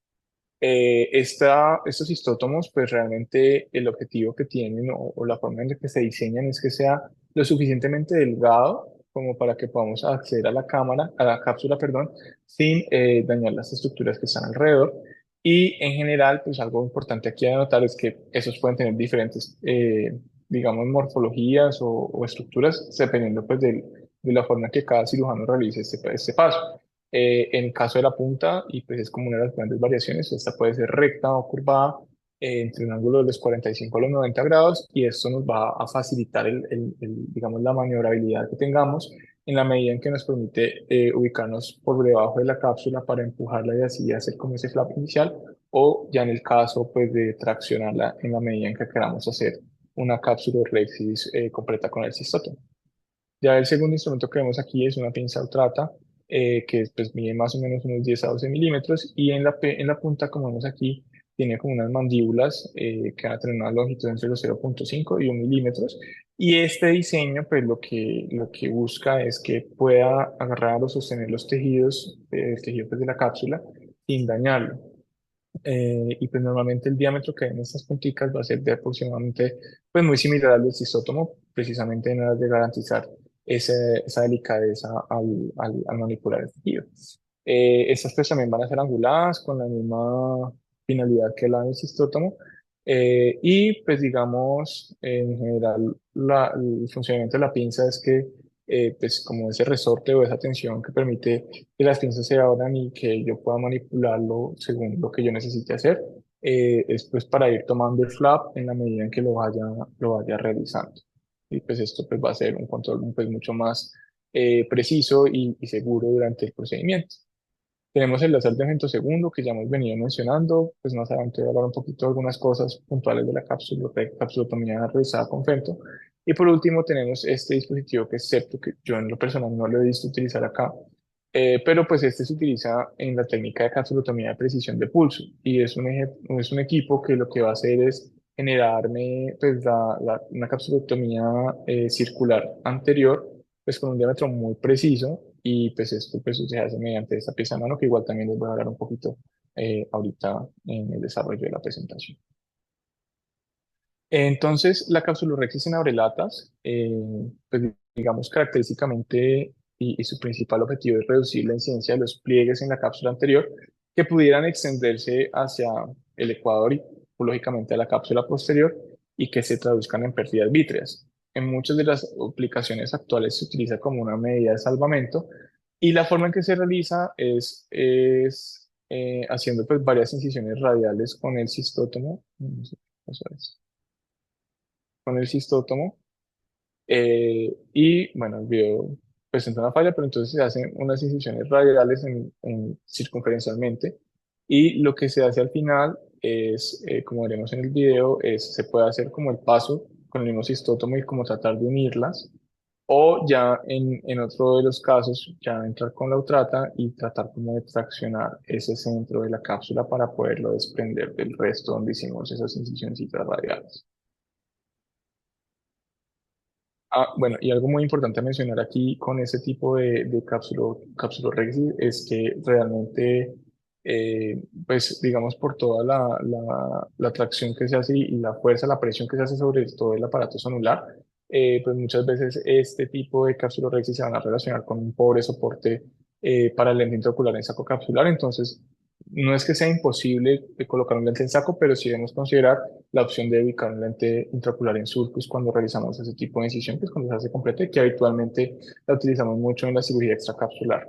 Estos isótomos, pues realmente el objetivo que tienen o la forma en la que se diseñan es que sea lo suficientemente delgado como para que podamos acceder a la cámara, a la cápsula, perdón, sin dañar las estructuras que están alrededor. Y en general, pues algo importante aquí a notar es que esos pueden tener diferentes, digamos, morfologías o estructuras dependiendo pues de la forma en que cada cirujano realice este paso. En el caso de la punta, y pues es como una de las grandes variaciones, esta puede ser recta o curvada entre un ángulo de los 45 a los 90 grados y esto nos va a facilitar digamos, la maniobrabilidad que tengamos en la medida en que nos permite ubicarnos por debajo de la cápsula para empujarla y así hacer como ese flap inicial o ya en el caso pues de traccionarla en la medida en que queramos hacer una cápsula Rexis completa con el cistótomo. Ya el segundo instrumento que vemos aquí es una pinza Ultrata, que pues, mide más o menos unos 10 a 12 milímetros y en la punta, como vemos aquí, tiene como unas mandíbulas que van a tener una longitud entre los 0,5 y 1 milímetros Y este diseño, pues lo que busca es que pueda agarrar o sostener los tejidos, el tejido pues, de la cápsula sin dañarlo. Y pues normalmente el diámetro que hay en estas punticas va a ser de aproximadamente, pues muy similar al del cistótomo, precisamente en aras de garantizar esa delicadeza al manipular el tejido. Estas pues también van a ser anguladas con la misma finalidad que la del cistótomo. Y pues digamos, en general, el funcionamiento de la pinza es que pues como ese resorte o esa tensión que permite que las pinzas se abran y que yo pueda manipularlo según lo que yo necesite hacer, es pues para ir tomando el flap en la medida en que lo vaya realizando. Y pues esto pues va a ser un control pues mucho más preciso y seguro durante el procedimiento. Tenemos el láser de femtosegundo que ya hemos venido mencionando, pues más adelante voy a hablar un poquito de algunas cosas puntuales de la cápsula, capsulotomía realizada con femto. Y por último tenemos este dispositivo que es Septo, que yo en lo personal no lo he visto utilizar acá, pero pues este se utiliza en la técnica de capsulotomía de precisión de pulso y es un equipo que lo que va a hacer es generarme pues una capsulotomía circular anterior pues con un diámetro muy preciso y pues esto pues se hace mediante esta pieza de mano que igual también les voy a hablar un poquito ahorita en el desarrollo de la presentación. Entonces, la capsulorhexis en abrelatas, pues digamos característicamente y su principal objetivo es reducir la incidencia de los pliegues en la cápsula anterior que pudieran extenderse hacia el ecuador y lógicamente a la cápsula posterior y que se traduzcan en pérdidas vítreas. En muchas de las aplicaciones actuales se utiliza como una medida de salvamento y la forma en que se realiza es haciendo pues varias incisiones radiales con el cistótomo. No sé, eso es con el cistótomo. Y bueno, el video presenta una falla, pero entonces se hacen unas incisiones radiales circunferencialmente. Y lo que se hace al final es, como veremos en el video, se puede hacer como el paso con el mismo cistótomo y como tratar de unirlas. O ya en otro de los casos, ya entrar con la utrata y tratar como de traccionar ese centro de la cápsula para poderlo desprender del resto donde hicimos esas incisiones radiales. Ah, bueno, y algo muy importante a mencionar aquí con ese tipo de capsulorhexis es que realmente, pues digamos, por toda la tracción que se hace y la fuerza, la presión que se hace sobre todo el aparato sonular, pues muchas veces este tipo de capsulorhexis se van a relacionar con un pobre soporte para el lente intraocular en saco capsular. Entonces, no es que sea imposible colocar un lente en saco, pero sí debemos considerar la opción de ubicar un lente intraocular en sulcus cuando realizamos ese tipo de incisión, que es cuando se hace completa y que habitualmente la utilizamos mucho en la cirugía extracapsular.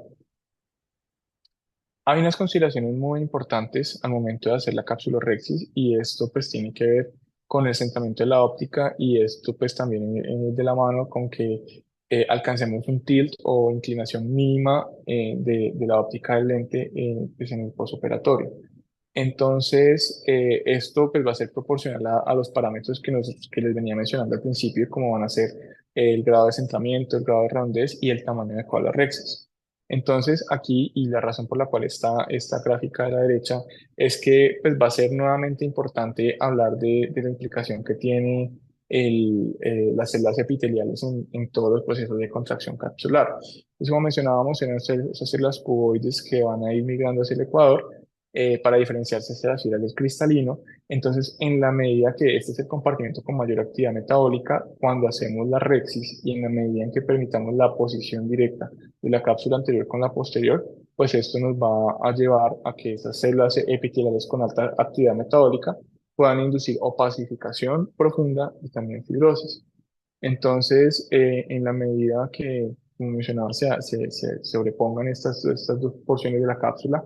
Hay unas consideraciones muy importantes al momento de hacer la capsulorhexis y esto pues tiene que ver con el centramiento de la óptica y esto pues también de la mano con que alcancemos un tilt o inclinación mínima de la óptica del lente pues en el posoperatorio. Entonces, esto pues, va a ser proporcional a los parámetros que les venía mencionando al principio, como van a ser el grado de centramiento, el grado de redondez y el tamaño de las rexas. Entonces, aquí, y la razón por la cual está esta gráfica de la derecha, es que pues, va a ser nuevamente importante hablar de la implicación que tiene las células epiteliales en todos los procesos de contracción capsular. Entonces, como mencionábamos, en esas células cuboides que van a ir migrando hacia el ecuador, para diferenciarse de las fibras del cristalino. Entonces, en la medida que este es el compartimento con mayor actividad metabólica, cuando hacemos la rexis y en la medida en que permitamos la posición directa de la cápsula anterior con la posterior, pues esto nos va a llevar a que esas células epiteliales con alta actividad metabólica puedan inducir opacificación profunda y también fibrosis. Entonces, en la medida que, como mencionaba, se sobrepongan estas dos porciones de la cápsula,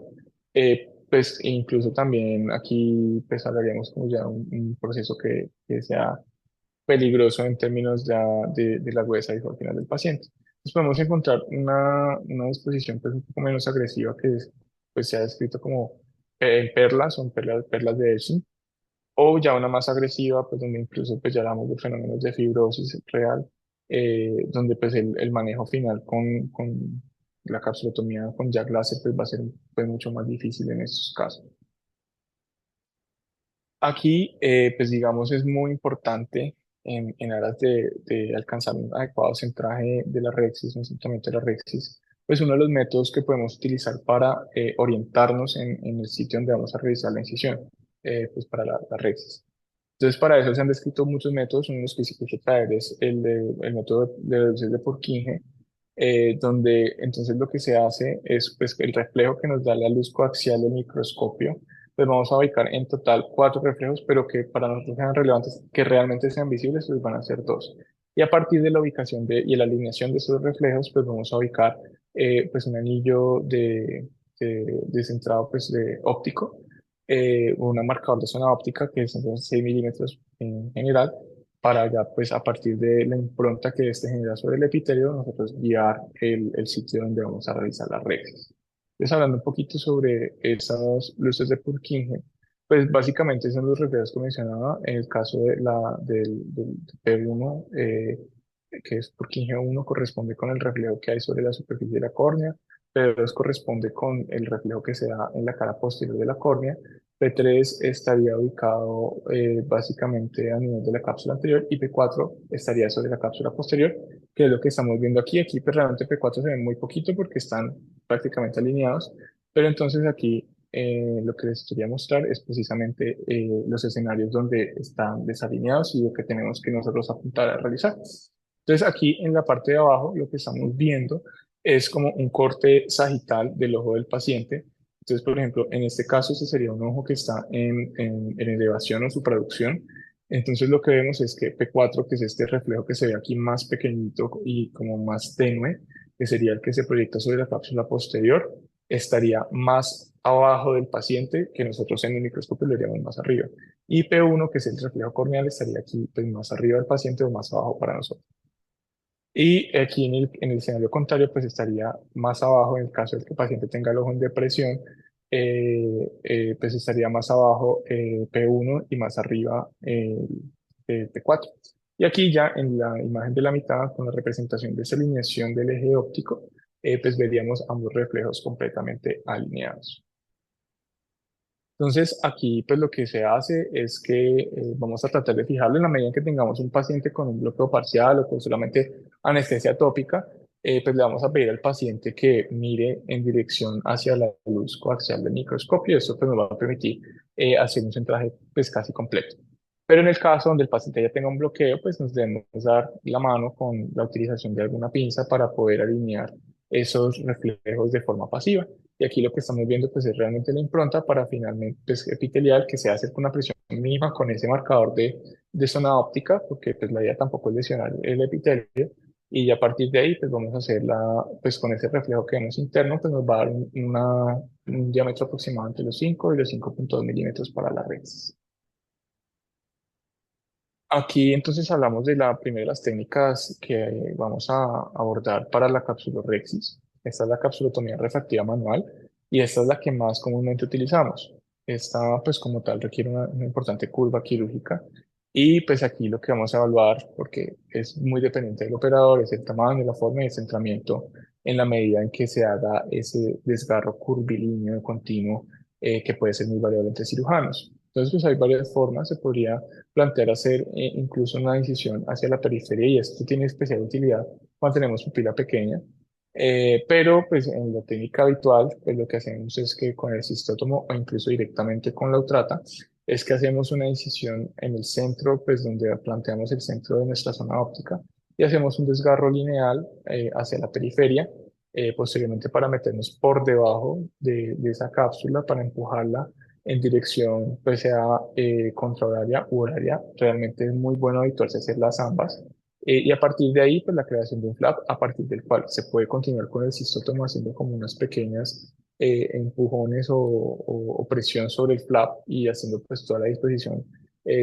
pues incluso también aquí pues hablaríamos como ya un proceso que sea peligroso en términos de la huesa y al final del paciente. Entonces podemos encontrar una disposición pues un poco menos agresiva pues se ha descrito como en perlas, son perlas de Elsin, o ya una más agresiva, pues donde incluso pues ya hablamos de fenómenos de fibrosis real, donde pues el manejo final con la capsulotomía con Jack Láser pues va a ser pues mucho más difícil en estos casos. Aquí pues digamos es muy importante en aras de alcanzar un adecuado centraje de la rexis, un centramiento de la rexis, pues uno de los métodos que podemos utilizar para orientarnos en el sitio donde vamos a realizar la incisión, pues para la rexis. Entonces, para eso se han descrito muchos métodos. Uno de los que sí quise traer es el método de reducción de Purkinje, donde entonces lo que se hace es pues, que el reflejo que nos da la luz coaxial del microscopio, pues vamos a ubicar en total cuatro reflejos, pero que para nosotros sean relevantes, que realmente sean visibles, pues van a ser dos. Y a partir de la ubicación y la alineación de esos reflejos, pues vamos a ubicar pues un anillo de centrado pues, de óptico, un marcador de zona óptica que es entonces 6 milímetros en general, para ya pues a partir de la impronta que este genera sobre el epitelio, nosotros guiar el sitio donde vamos a realizar las reglas. Entonces, hablando un poquito sobre esas luces de Purkinje, pues básicamente son los reflejos que mencionaba en el caso del P1, que es Purkinje 1, corresponde con el reflejo que hay sobre la superficie de la córnea. P2 corresponde con el reflejo que se da en la cara posterior de la córnea. P3 estaría ubicado básicamente a nivel de la cápsula anterior y P4 estaría sobre la cápsula posterior, que es lo que estamos viendo aquí. Aquí pues, realmente P4 se ve muy poquito porque están prácticamente alineados, pero entonces aquí lo que les quería mostrar es precisamente los escenarios donde están desalineados y lo que tenemos que nosotros apuntar a realizar. Entonces aquí en la parte de abajo lo que estamos viendo es como un corte sagital del ojo del paciente. Entonces, por ejemplo, en este caso, ese sería un ojo que está en elevación o subproducción. Entonces, lo que vemos es que P4, que es este reflejo que se ve aquí más pequeñito y como más tenue, que sería el que se proyecta sobre la cápsula posterior, estaría más abajo del paciente, que nosotros en el microscopio lo veríamos más arriba. Y P1, que es el reflejo corneal, estaría aquí pues, más arriba del paciente o más abajo para nosotros. Y aquí en el escenario contrario, pues estaría más abajo en el caso de que el paciente tenga el ojo en depresión, pues estaría más abajo P1 y más arriba P4. Y aquí ya en la imagen de la mitad, con la representación de esa alineación del eje óptico, pues veríamos ambos reflejos completamente alineados. Entonces, aquí pues lo que se hace es que vamos a tratar de fijarlo en la medida en que tengamos un paciente con un bloqueo parcial o con solamente anestesia tópica, pues le vamos a pedir al paciente que mire en dirección hacia la luz coaxial del microscopio y eso pues nos va a permitir hacer un centraje pues casi completo. Pero en el caso donde el paciente ya tenga un bloqueo, pues nos debemos dar la mano con la utilización de alguna pinza para poder alinear esos reflejos de forma pasiva. Y aquí lo que estamos viendo pues es realmente la impronta para finalmente pues, epitelial que se hace con una presión mínima con ese marcador de zona óptica, porque pues la idea tampoco es lesionar el epitelio. Y a partir de ahí pues vamos a hacer pues con ese reflejo que vemos interno pues nos va a dar un diámetro aproximado entre los 5 y los 5,2 milímetros para la red. Aquí entonces hablamos de la primera de las técnicas que vamos a abordar para la capsulorhexis. Esta es la capsulotomía refractiva manual y esta es la que más comúnmente utilizamos. Esta pues como tal requiere una importante curva quirúrgica y pues aquí lo que vamos a evaluar, porque es muy dependiente del operador, es el tamaño, la forma y el centramiento en la medida en que se haga ese desgarro curvilíneo continuo que puede ser muy variable entre cirujanos. Entonces pues hay varias formas, se podría plantear hacer incluso una incisión hacia la periferia y esto tiene especial utilidad cuando tenemos pupila pequeña. Pero pues en la técnica habitual, pues lo que hacemos es que con el cistótomo o incluso directamente con la utrata, es que hacemos una incisión en el centro, pues donde planteamos el centro de nuestra zona óptica y hacemos un desgarro lineal hacia la periferia, posteriormente para meternos por debajo de esa cápsula para empujarla en dirección, pues sea contrahoraria u horaria. Realmente es muy bueno habituarse a hacer las ambas. Y a partir de ahí, pues la creación de un flap, a partir del cual se puede continuar con el cistótomo haciendo como unas pequeñas empujones o presión sobre el flap y haciendo pues toda la disposición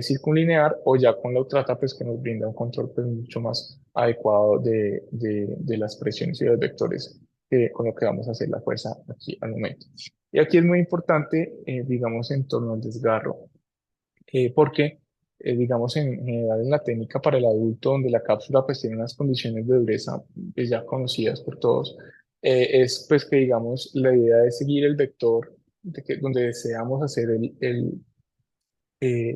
circunlinear o ya con la utrata, pues que nos brinda un control pues mucho más adecuado de las presiones y los vectores con lo que vamos a hacer la fuerza aquí al momento. Y aquí es muy importante, digamos, en torno al desgarro, porque, digamos, en general en la técnica para el adulto, donde la cápsula pues tiene unas condiciones de dureza pues, ya conocidas por todos, es pues que, digamos, la idea es seguir el vector donde deseamos hacer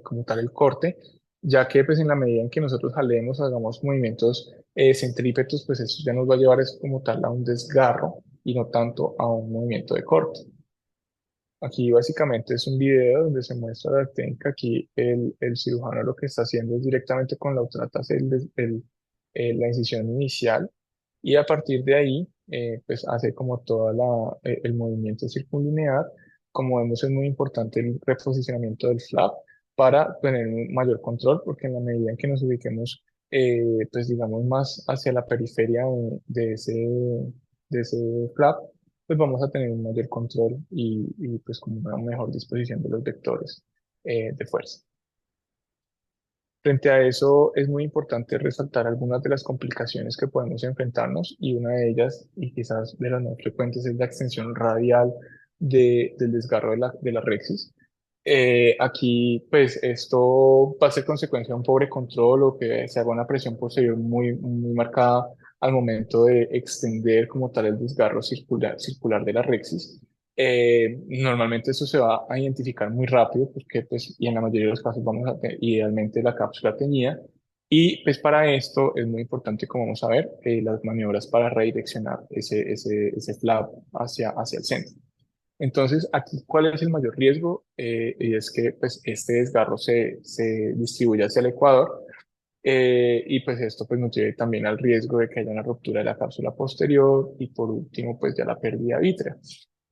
como tal el corte, ya que pues en la medida en que nosotros jalemos, hagamos movimientos centrípetos, pues eso ya nos va a llevar es como tal a un desgarro y no tanto a un movimiento de corte. Aquí básicamente es un video donde se muestra la técnica. Aquí el cirujano lo que está haciendo es directamente con la utrata hacer la incisión inicial y a partir de ahí pues hace como todo el movimiento circunlinear. Como vemos es muy importante el reposicionamiento del flap para tener un mayor control porque en la medida en que nos ubiquemos pues digamos más hacia la periferia de ese flap, pues vamos a tener un mayor control y pues como una mejor disposición de los vectores de fuerza. Frente a eso, es muy importante resaltar algunas de las complicaciones que podemos enfrentarnos y una de ellas, y quizás de las más frecuentes, es la extensión radial del desgarro de la rexis. Aquí, pues esto va a ser consecuencia de un pobre control o que se haga una presión posterior muy marcada al momento de extender como tal el desgarro circular de la rexis. Normalmente eso se va a identificar muy rápido porque, pues, y en la mayoría de los casos vamos a tener idealmente la cápsula teñida. Y pues para esto es muy importante, como vamos a ver, las maniobras para redireccionar ese flap hacia el centro. Entonces, aquí, ¿cuál es el mayor riesgo? Y es que pues, este desgarro se distribuye hacia el ecuador y pues esto pues, nos lleve también al riesgo de que haya una ruptura de la cápsula posterior y por último, pues ya la pérdida vítrea.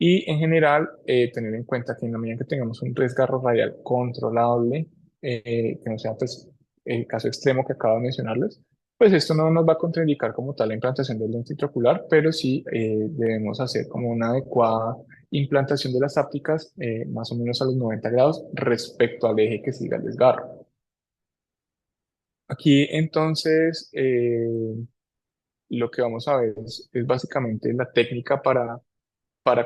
Y en general, tener en cuenta que en la medida que tengamos un desgarro radial controlable, que no sea pues el caso extremo que acabo de mencionarles, pues esto no nos va a contraindicar como tal la implantación del lente intraocular, pero sí debemos hacer como una adecuada implantación de las ápticas más o menos a los 90 grados respecto al eje que siga el desgarro. Aquí entonces lo que vamos a ver es básicamente la técnica para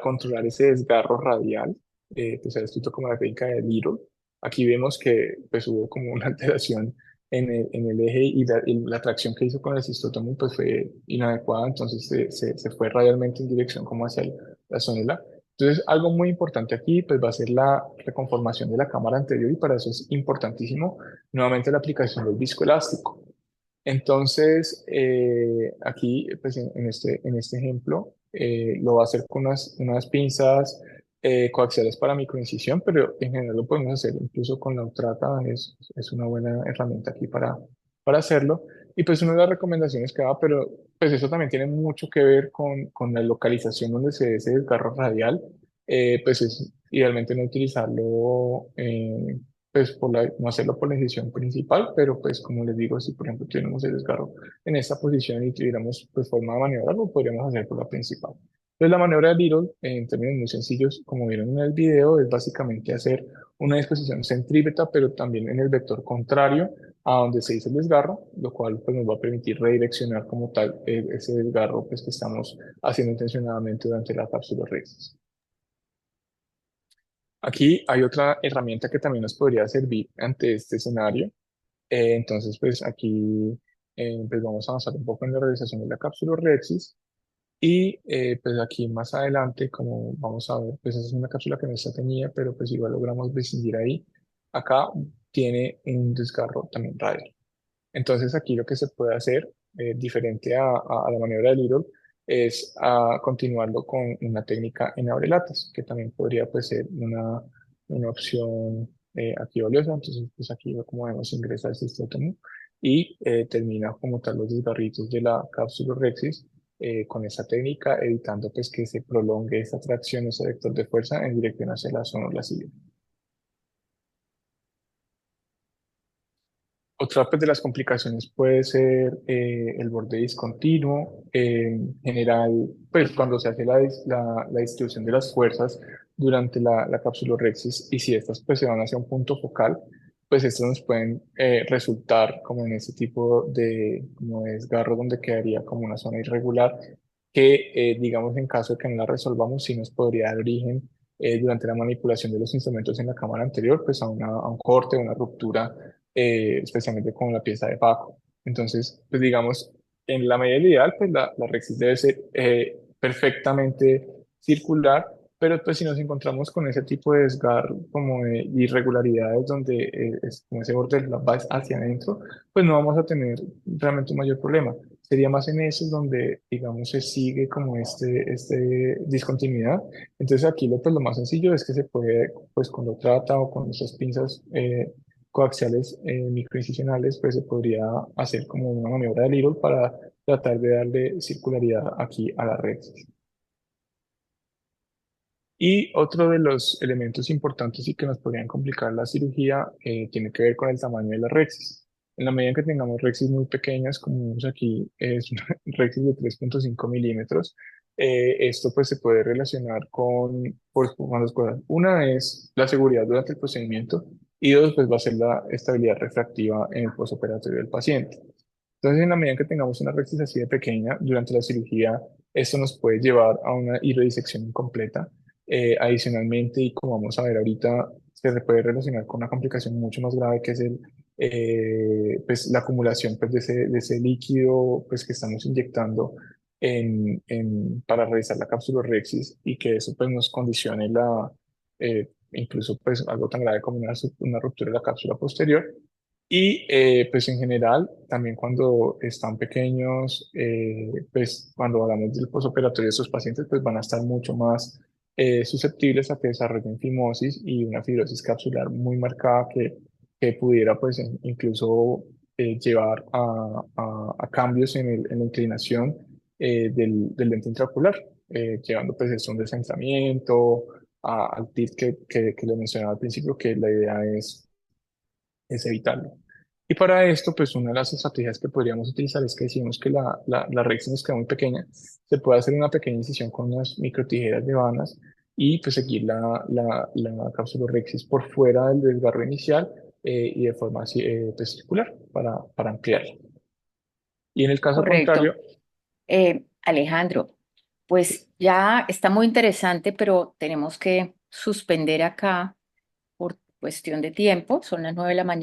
controlar ese desgarro radial, que se ha descrito como la técnica de Little. Aquí vemos que pues, hubo como una alteración en el eje y la tracción que hizo con el cistótomo pues, fue inadecuada, entonces se fue radialmente en dirección como hacia la zónula. Entonces, algo muy importante aquí pues, va a ser la reconformación de la cámara anterior y para eso es importantísimo nuevamente la aplicación del viscoelástico. Entonces, aquí, pues en este ejemplo, lo va a hacer con unas pinzas coaxiales para microincisión, pero en general lo podemos hacer incluso con la Utrata, es una buena herramienta aquí para hacerlo. Y pues una de las recomendaciones que da, pero pues eso también tiene mucho que ver con la localización donde se dé ese desgarro radial, pues es idealmente no utilizarlo pues no hacerlo por la incisión principal, pero pues como les digo, si por ejemplo tuviéramos el desgarro en esta posición y tuviéramos pues forma de maniobra, lo podríamos hacer por la principal. Entonces la maniobra de Little, en términos muy sencillos, como vieron en el video, es básicamente hacer una disposición centrípeta, pero también en el vector contrario a donde se hizo el desgarro, lo cual pues nos va a permitir redireccionar como tal ese desgarro pues que estamos haciendo intencionadamente durante la cápsula Rexis. Aquí hay otra herramienta que también nos podría servir ante este escenario. Entonces, pues aquí pues vamos a avanzar un poco en la realización de la cápsula Rexis y pues aquí más adelante, como vamos a ver, pues esa es una cápsula que no está teñida, pero pues igual logramos distinguir ahí. Acá tiene un desgarro también radial. Entonces aquí lo que se puede hacer, diferente a la maniobra de Little, es continuarlo con una técnica en abrelatas, que también podría pues, ser una opción aquí valiosa. Entonces pues aquí como vemos ingresa el cistótomo y termina como tal los desgarritos de la cápsula Rexis con esa técnica, evitando pues que se prolongue esa tracción, ese vector de fuerza en dirección hacia la zona o la silla. Otra pues, de las complicaciones puede ser el borde discontinuo. En general, pues cuando se hace la distribución de las fuerzas durante la capsulorhexis y si estas pues, se van hacia un punto focal, pues estos nos pueden resultar como en ese tipo de como de desgarro donde quedaría como una zona irregular que, digamos, en caso de que no la resolvamos, sí nos podría dar origen durante la manipulación de los instrumentos en la cámara anterior, pues a un corte, una ruptura especialmente con la pieza de Paco. Entonces, pues digamos, en la medida ideal, pues la Rexis debe ser perfectamente circular, pero pues si nos encontramos con ese tipo de desgarro, como de irregularidades donde es como ese borde va hacia adentro, pues no vamos a tener realmente un mayor problema. Sería más en esos donde, digamos, se sigue como este discontinuidad. Entonces aquí pues, lo más sencillo es que se puede, pues cuando trata o con esas pinzas coaxiales microincisionales, pues se podría hacer como una maniobra de Little para tratar de darle circularidad aquí a la red. Y otro de los elementos importantes y que nos podrían complicar la cirugía tiene que ver con el tamaño de la rexis. En la medida en que tengamos rexis muy pequeñas, como vemos aquí, es una rexis de 3,5 milímetros, esto pues se puede relacionar con dos cosas. Una es la seguridad durante el procedimiento y dos, pues va a ser la estabilidad refractiva en el postoperatorio del paciente. Entonces, en la medida en que tengamos una rexis así de pequeña, durante la cirugía, esto nos puede llevar a una iridisección incompleta. Adicionalmente, y como vamos a ver ahorita, se le puede relacionar con una complicación mucho más grave que es pues, la acumulación pues, de ese líquido pues, que estamos inyectando para realizar la cápsula rexis y que eso pues, nos condicione incluso pues, algo tan grave como una ruptura de la cápsula posterior. Y pues en general, también cuando están pequeños, pues cuando hablamos del posoperatorio de estos pacientes, pues van a estar mucho más susceptibles a que desarrollen fimosis y una fibrosis capsular muy marcada que pudiera pues incluso llevar a cambios en la inclinación del lente intraocular, llevando pues esto a un descentramiento, al TIT que le mencionaba al principio, que la idea es evitarlo. Y para esto, pues una de las estrategias que podríamos utilizar es que decimos que la recta nos queda muy pequeña, se puede hacer una pequeña incisión con unas microtijeras de vanas y pues seguir la cápsula rexis por fuera del desgarro inicial y de forma así, pues, circular para ampliarla. Y en el caso
Correcto.
contrario,
Alejandro, pues ya está muy interesante, pero tenemos que suspender acá por cuestión de tiempo. Son las 9 de la mañana.